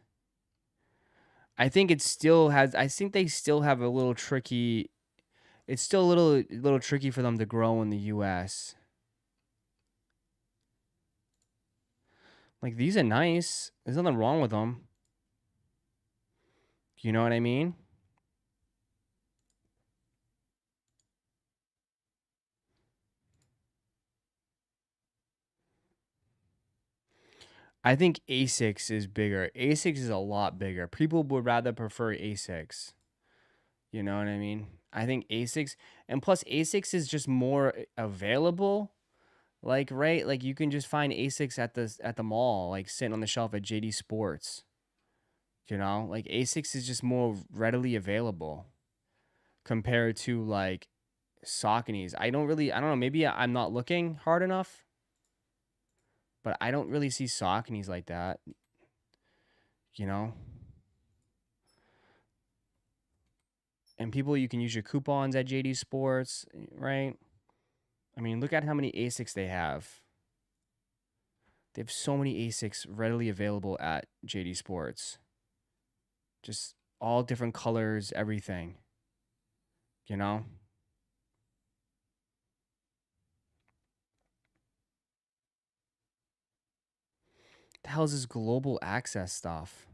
I think it still has. I think they still have a little tricky. It's still a little tricky for them to grow in the U.S. Like these are nice. There's nothing wrong with them. You know what I mean? I think Asics is bigger. Asics is a lot bigger. People would rather prefer Asics. You know what I mean? I think Asics, and plus Asics is just more available. Like right, like you can just find Asics at the mall, like sitting on the shelf at JD Sports. You know, like Asics is just more readily available compared to like Saucony's. I don't know. Maybe I'm not looking hard enough, but I don't really see Saucony's like that. You know, and people, you can use your coupons at JD Sports, right? I mean, look at how many Asics they have. They have so many Asics readily available at JD Sports. Just all different colors, everything. You know? The hell is this global access stuff?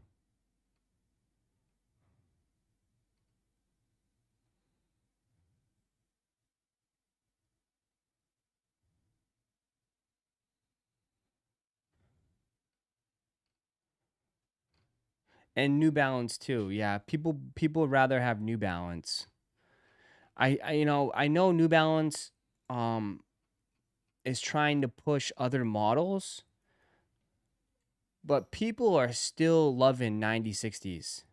And New Balance too. Yeah, people would rather have New Balance. I know New Balance is trying to push other models, but people are still loving 9060s.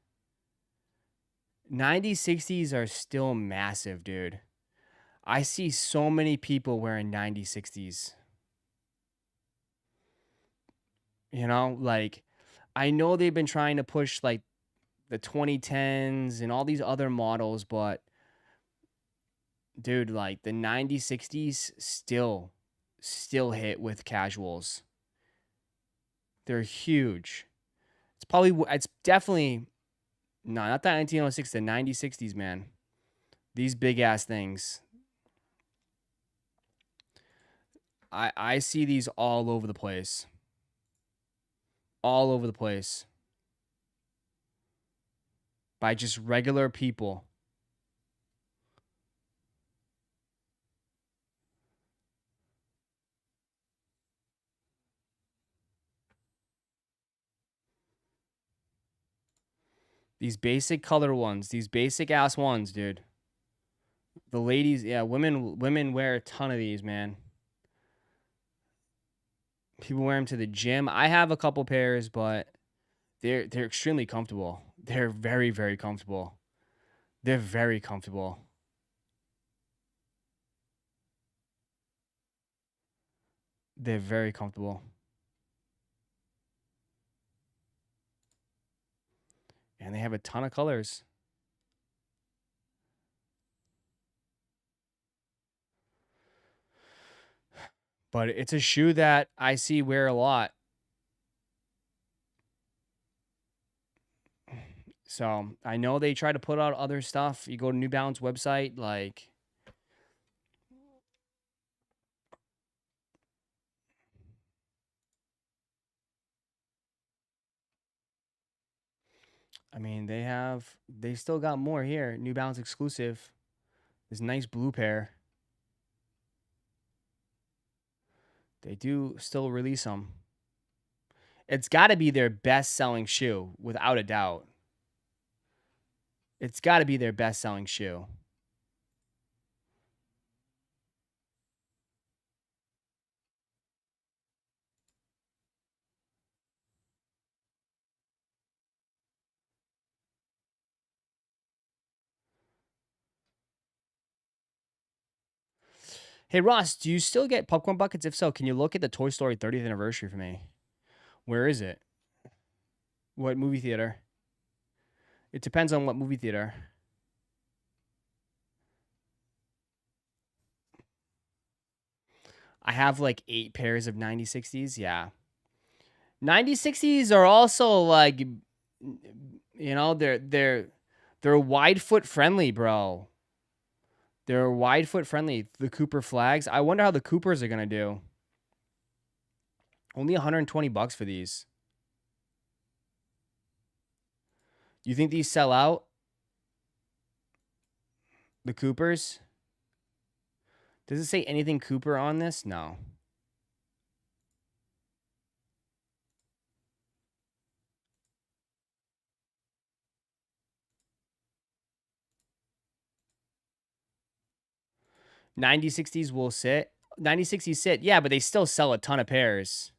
9060s are still massive, dude. I see so many people wearing 9060s. You know, like I know they've been trying to push like the 2010s and all these other models, but dude, like the 9060s still hit with casuals. They're huge. It's definitely no, not the 1906, the 9060s, man. These big ass things. I see these all over the place. All over the place. By just regular people. These basic color ones, these basic ass ones, dude. The ladies, yeah, women wear a ton of these, man. People wear them to the gym. I have a couple pairs, but they're extremely comfortable. They're very, very comfortable. They're very comfortable. They're very comfortable. And they have a ton of colors. But it's a shoe that I see wear a lot. So I know they try to put out other stuff. You go to New Balance website, like I mean, they still got more here. New Balance exclusive. This nice blue pair. They do still release them. It's got to be their best-selling shoe, without a doubt. It's got to be their best-selling shoe. Hey, Ross, do you still get popcorn buckets? If so, can you look at the Toy Story 30th anniversary for me? Where is it? What movie theater? It depends on what movie theater. I have like 8 pairs of 9060s. Yeah. 9060s are also like, you know, they're wide foot friendly, bro. They're wide foot friendly. The Cooper flags. I wonder how the Coopers are gonna do. Only $120 for these. You think these sell out? The Coopers? Does it say anything Cooper on this? No. '90s will sit. '90s sit. Yeah, but they still sell a ton of pairs.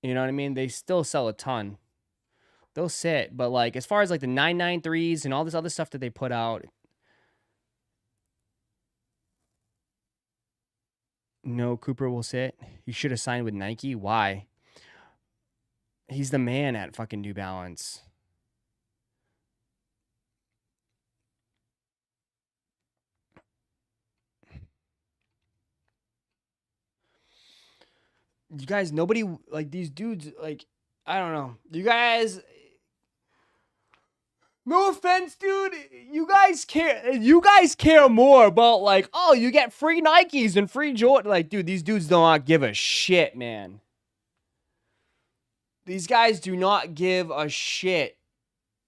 You know what I mean? They still sell a ton. They'll sit, but like as far as like the 993s and all this other stuff that they put out, no, Cooper will sit. He should have signed with Nike. Why? He's the man at fucking New Balance. You guys, nobody, like, these dudes, like, I don't know. You guys, no offense, dude. You guys care more about, like, oh, you get free Nikes and free Jordan. Like, dude, these dudes do not give a shit, man. These guys do not give a shit.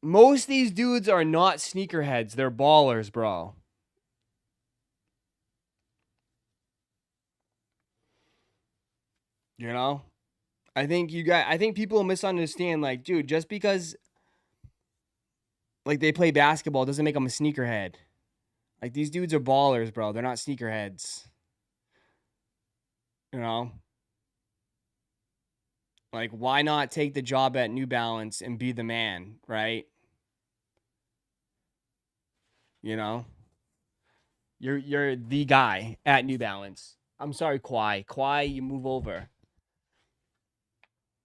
Most of these dudes are not sneakerheads. They're ballers, bro. You know? I think people misunderstand, like, dude, just because, like, they play basketball doesn't make them a sneakerhead. Like, these dudes are ballers, bro. They're not sneakerheads. You know? Like, why not take the job at New Balance and be the man, right? You know? You're the guy at New Balance. I'm sorry, Kwai. Kwai, you move over.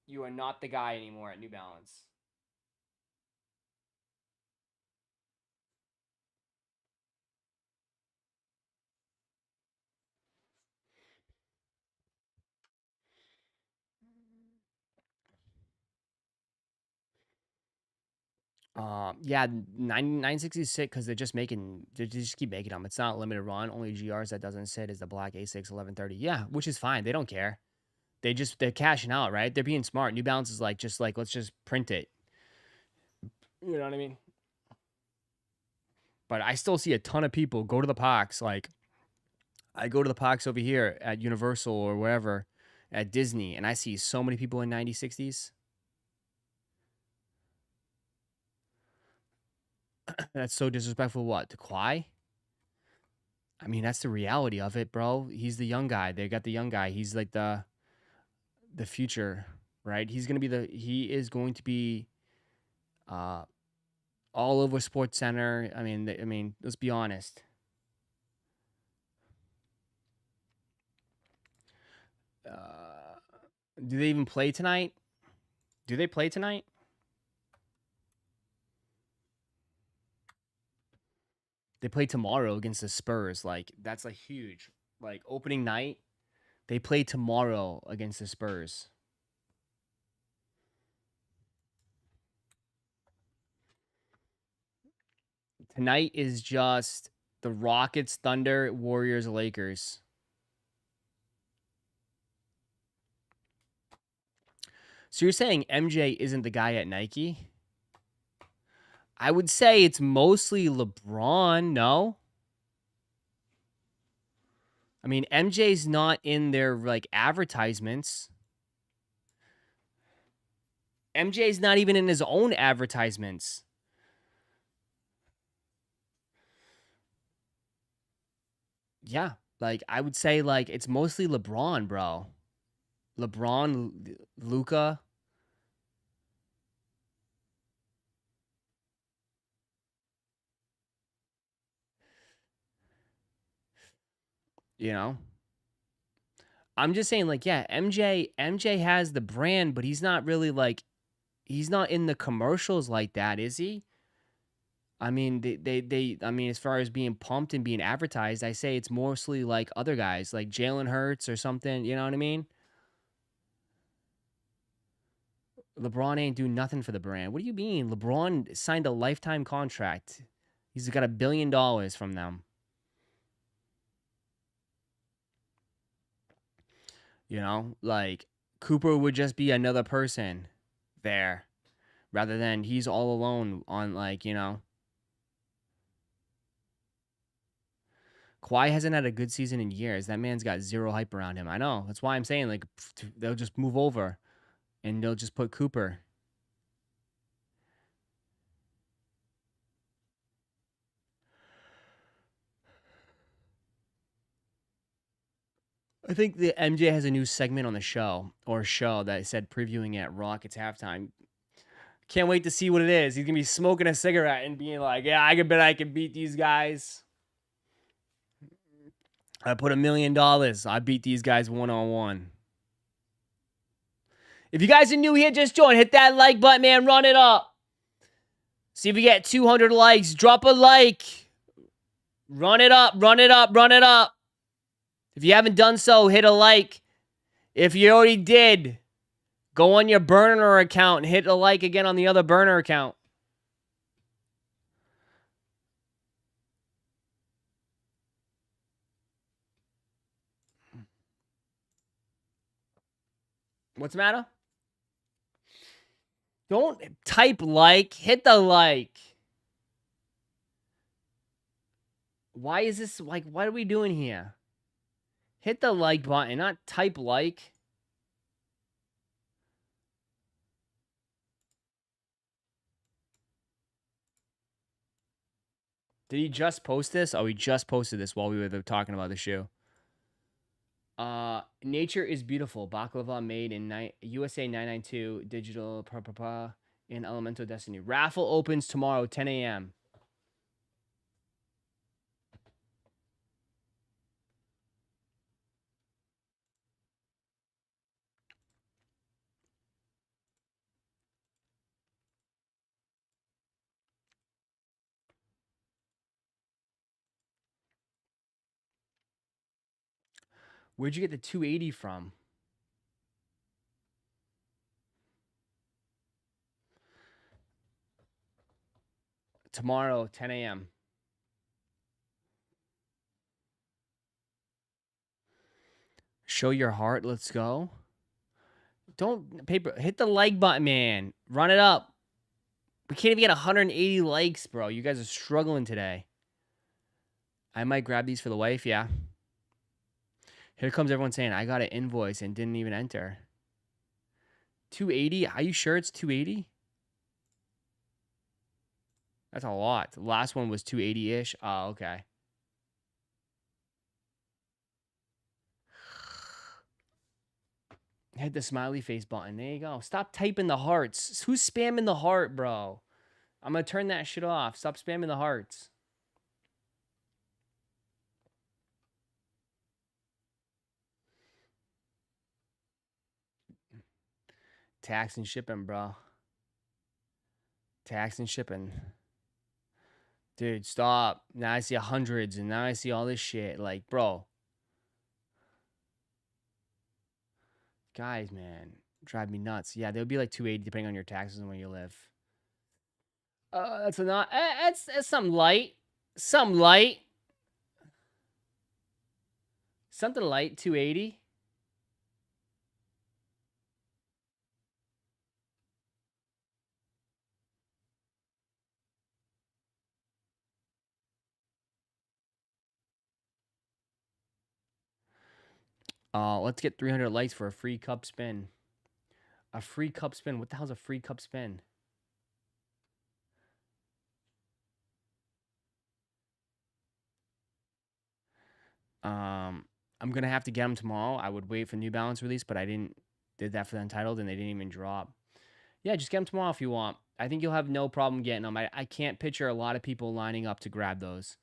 You are not the guy anymore at New Balance. Yeah, 966 because they just keep making them. It's not limited run. Only GRs that doesn't sit is the black A6 1130. Yeah, which is fine. They don't care. They're cashing out, right? They're being smart. New Balance is like, let's just print it. You know what I mean? But I still see a ton of people go to the parks. Like, I go to the parks over here at Universal or wherever, at Disney, and I see so many people in 9060s. That's so disrespectful. What, to Kwai? I mean, that's the reality of it, bro. He's the young guy. They got the young guy. He's like the future, right? He is going to be all over Sports Center. I mean, let's be honest. Do they even play tonight? Do they play tonight? They play tomorrow against the Spurs. Like, that's a huge, like, opening night. They play tomorrow against the Spurs. Tonight is just the Rockets, Thunder, Warriors, Lakers. So you're saying MJ isn't the guy at Nike? I would say it's mostly LeBron, no? I mean, MJ's not in their, like, advertisements. MJ's not even in his own advertisements. Yeah, like, I would say, like, it's mostly LeBron, bro. LeBron, Luka. You know? I'm just saying, like, yeah, MJ has the brand, but he's not really, like, he's not in the commercials like that, is he? I mean, I mean, as far as being pumped and being advertised, I say it's mostly like other guys, like Jalen Hurts or something. You know what I mean? LeBron ain't doing nothing for the brand. What do you mean? LeBron signed a lifetime contract. He's got $1 billion from them. You know, like, Cooper would just be another person there rather than he's all alone on, like, you know. Kawhi hasn't had a good season in years. That man's got zero hype around him. I know. That's why I'm saying, like, they'll just move over and they'll just put Cooper. I think the MJ has a new segment on the show, or a show that said previewing at Rockets halftime. Can't wait to see what it is. He's gonna be smoking a cigarette and being like, "Yeah, I can bet I can beat these guys. I put $1 million. I beat these guys 1-on-1." If you guys are new here, just join. Hit that like button, man. Run it up. See if we get 200 likes. Drop a like. Run it up. Run it up. Run it up. If you haven't done so, hit a like. If you already did, go on your burner account and hit a like again on the other burner account. What's the matter? Don't type like. Hit the like. Why is this like, what are we doing here? Hit the like button, not type like. Did he just post this? Oh, he just posted this while we were talking about the shoe. Nature is beautiful. Baklava made in USA 992 digital in Elemental Destiny. Raffle opens tomorrow 10 a.m. Where'd you get the 280 from? Tomorrow, 10 a.m. Show your heart. Let's go. Don't hit the like button, man. Run it up. We can't even get 180 likes, bro. You guys are struggling today. I might grab these for the wife, yeah. Here comes everyone saying, I got an invoice and didn't even enter. 280? Are you sure it's 280? That's a lot. The last one was 280-ish. Oh, okay. Hit the smiley face button. There you go. Stop typing the hearts. Who's spamming the heart, bro? I'm going to turn that shit off. Stop spamming the hearts. Tax and shipping, bro. Tax and shipping. Dude, stop. Now I see hundreds, and now I see all this shit. Like, bro. Guys, man. Drive me nuts. Yeah, they'll be like 280 depending on your taxes and where you live. That's not. That's something light. Some light. Something light, 280. Let's get 300 likes for a free cup spin. A free cup spin. What the hell's a free cup spin? I'm gonna have to get them tomorrow. I would wait for New Balance release, but I did that for the Untitled, and they didn't even drop. Yeah, just get them tomorrow if you want. I think you'll have no problem getting them. I can't picture a lot of people lining up to grab those,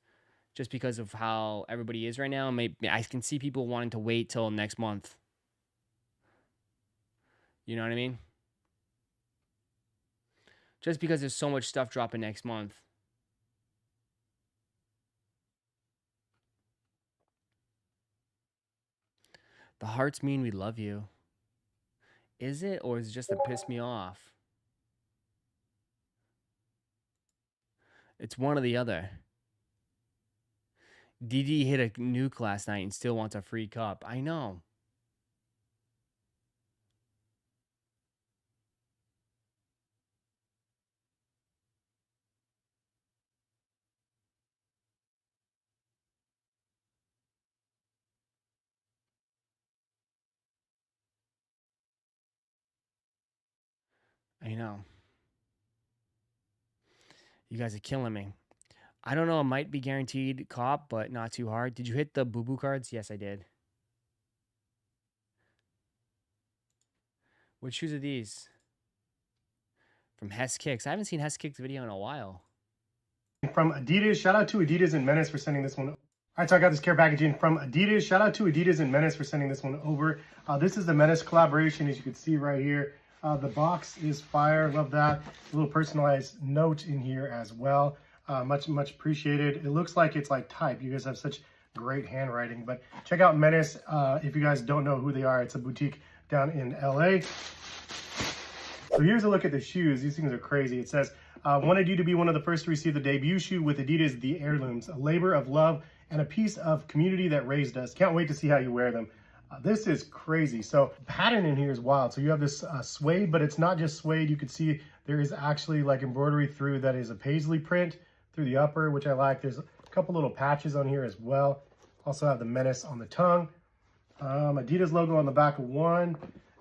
just because of how everybody is right now. Maybe I can see people wanting to wait till next month. You know what I mean? Just because there's so much stuff dropping next month. The hearts mean we love you. Is it, or is it just to piss me off? It's one or the other. DD hit a nuke last night and still wants a free cup. I know. I know. You guys are killing me. I don't know. It might be guaranteed cop, but not too hard. Did you hit the boo-boo cards? Yes, I did. What shoes are these? From Hess Kicks. I haven't seen Hess Kicks video in a while. From Adidas. Shout out to Adidas and Menace for sending this one. All right, so I got this care packaging from Adidas. Shout out to Adidas and Menace for sending this one over. This is the Menace collaboration, as you can see right here. The box is fire. Love that. A little personalized note in here as well. Much appreciated. It looks like it's like type. You guys have such great handwriting. But check out Menace. If you guys don't know who they are, it's a boutique down in LA. So here's a look at the shoes. These things are crazy. It says, wanted you to be one of the first to receive the debut shoe with Adidas The Heirlooms, a labor of love and a piece of community that raised us. Can't wait to see how you wear them. This is crazy. So the pattern in here is wild. So you have this suede, but it's not just suede. You can see there is actually like embroidery through that is a paisley print through the upper, which I like. There's a couple little patches on here as well. Also have the Menace on the tongue. Adidas logo on the back of one,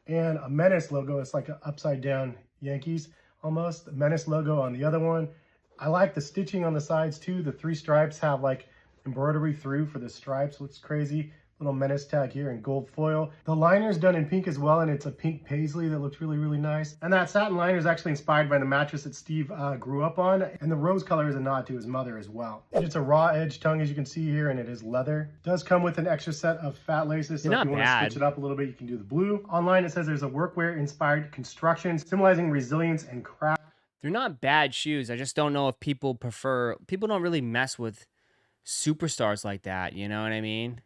and a Menace logo. It's like an upside down Yankees almost. The Menace logo on the other one. I like the stitching on the sides too. The 3 stripes have like embroidery through for the stripes. Looks crazy. Little Menace tag here in gold foil. The liner's done in pink as well, and it's a pink paisley that looks really, really nice. And that satin liner is actually inspired by the mattress that Steve grew up on, and the rose color is a nod to his mother as well. It's a raw edge tongue, as you can see here, and it is leather. It does come with an extra set of fat laces, so if you want to switch it up a little bit, you can do the blue. Online, it says there's a workwear-inspired construction, symbolizing resilience and craft. They're not bad shoes. I just don't know if people don't really mess with superstars like that. You know what I mean?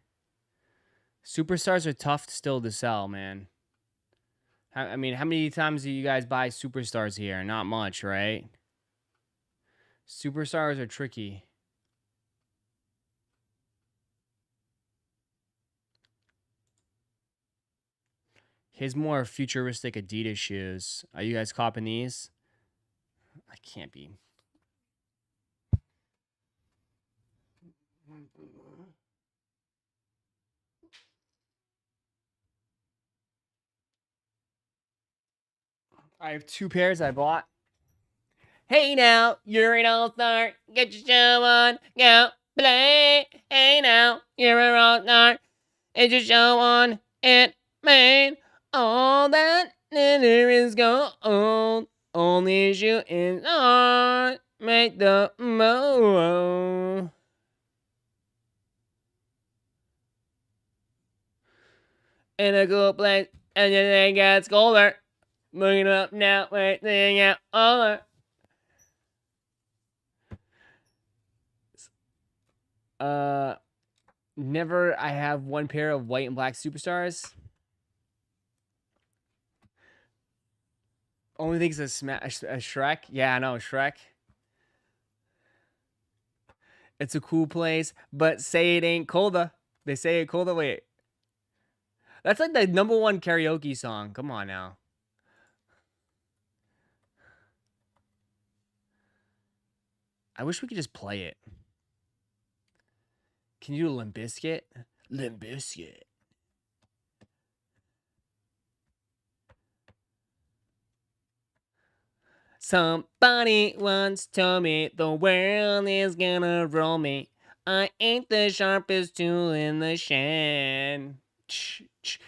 Superstars are tough still to sell, man. I mean, how many times do you guys buy superstars here? Not much, right? Superstars are tricky. Here's more futuristic Adidas shoes. Are you guys copping these? I can't be. I have 2 pairs I bought. Hey now, you're an all-star. Get your show on, go play. Hey now, you're an all-star. Get your show on, it made all that there is gold. Only shooting stars make the most. In a cool place, and you think it's colder. Looking up now, waiting out over. Never. I have 1 pair of white and black superstars. Only thing's a Shrek. Yeah, I know, Shrek. It's a cool place, but say it ain't colder. They say it colder. Wait. That's like the #1 karaoke song. Come on now. I wish we could just play it. Can you do Limp Bizkit? Limp Bizkit. Somebody once told me the world is gonna roll me. I ain't the sharpest tool in the shed.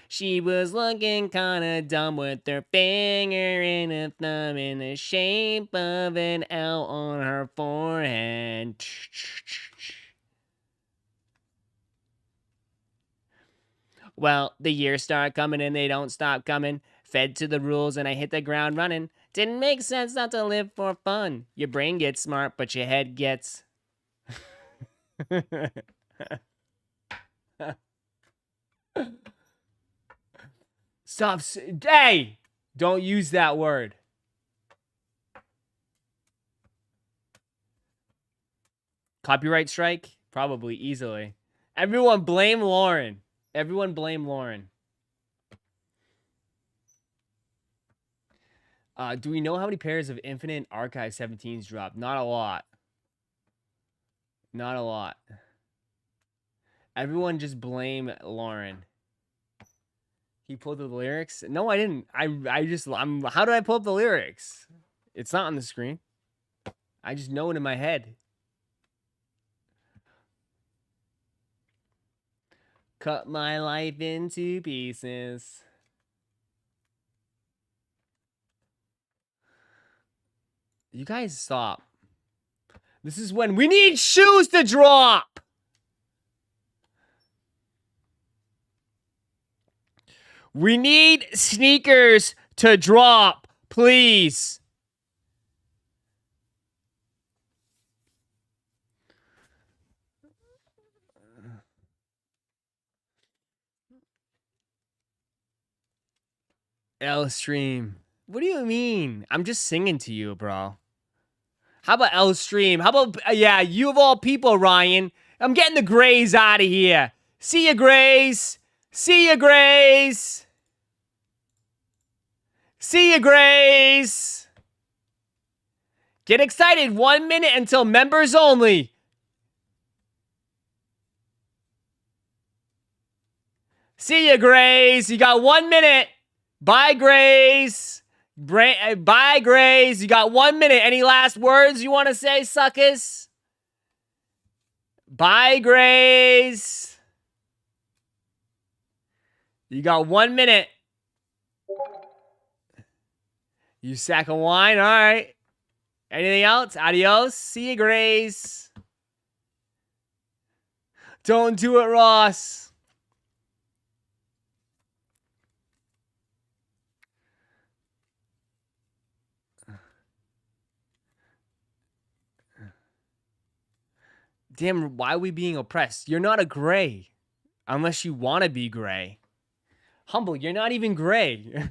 She was looking kinda dumb with her finger and a thumb in the shape of an L on her forehead. Well, the years start coming and they don't stop coming. Fed to the rules and I hit the ground running. Didn't make sense not to live for fun. Your brain gets smart, but your head gets... Stop. Hey! Don't use that word. Copyright strike? Probably, easily. Everyone blame Lauren. Everyone blame Lauren. Do we know how many pairs of Infinite Archive 17s dropped? Not a lot. Not a lot. Everyone just blame Lauren. He pulled up the lyrics? No, I didn't. How do I pull up the lyrics? It's not on the screen. I just know it in my head. Cut my life into pieces. You guys stop. This is when we need shoes to drop. We need sneakers to drop, please. L stream. What do you mean? I'm just singing to you, bro. How about L stream? How about, yeah, you of all people, Ryan. I'm getting the Grays out of here. See ya, Grays. See ya, Grays. See ya, Grays. Get excited. 1 minute until members only. See ya, Grays. You got 1 minute. Bye, Grays. Bye, Grays. You got 1 minute. Any last words you want to say, suckers? Bye, Grays. You got 1 minute. You sack of wine? All right. Anything else? Adios. See you, Grays. Don't do it, Ross. Damn, why are we being oppressed? You're not a gray. Unless you want to be gray. Humble, you're not even gray.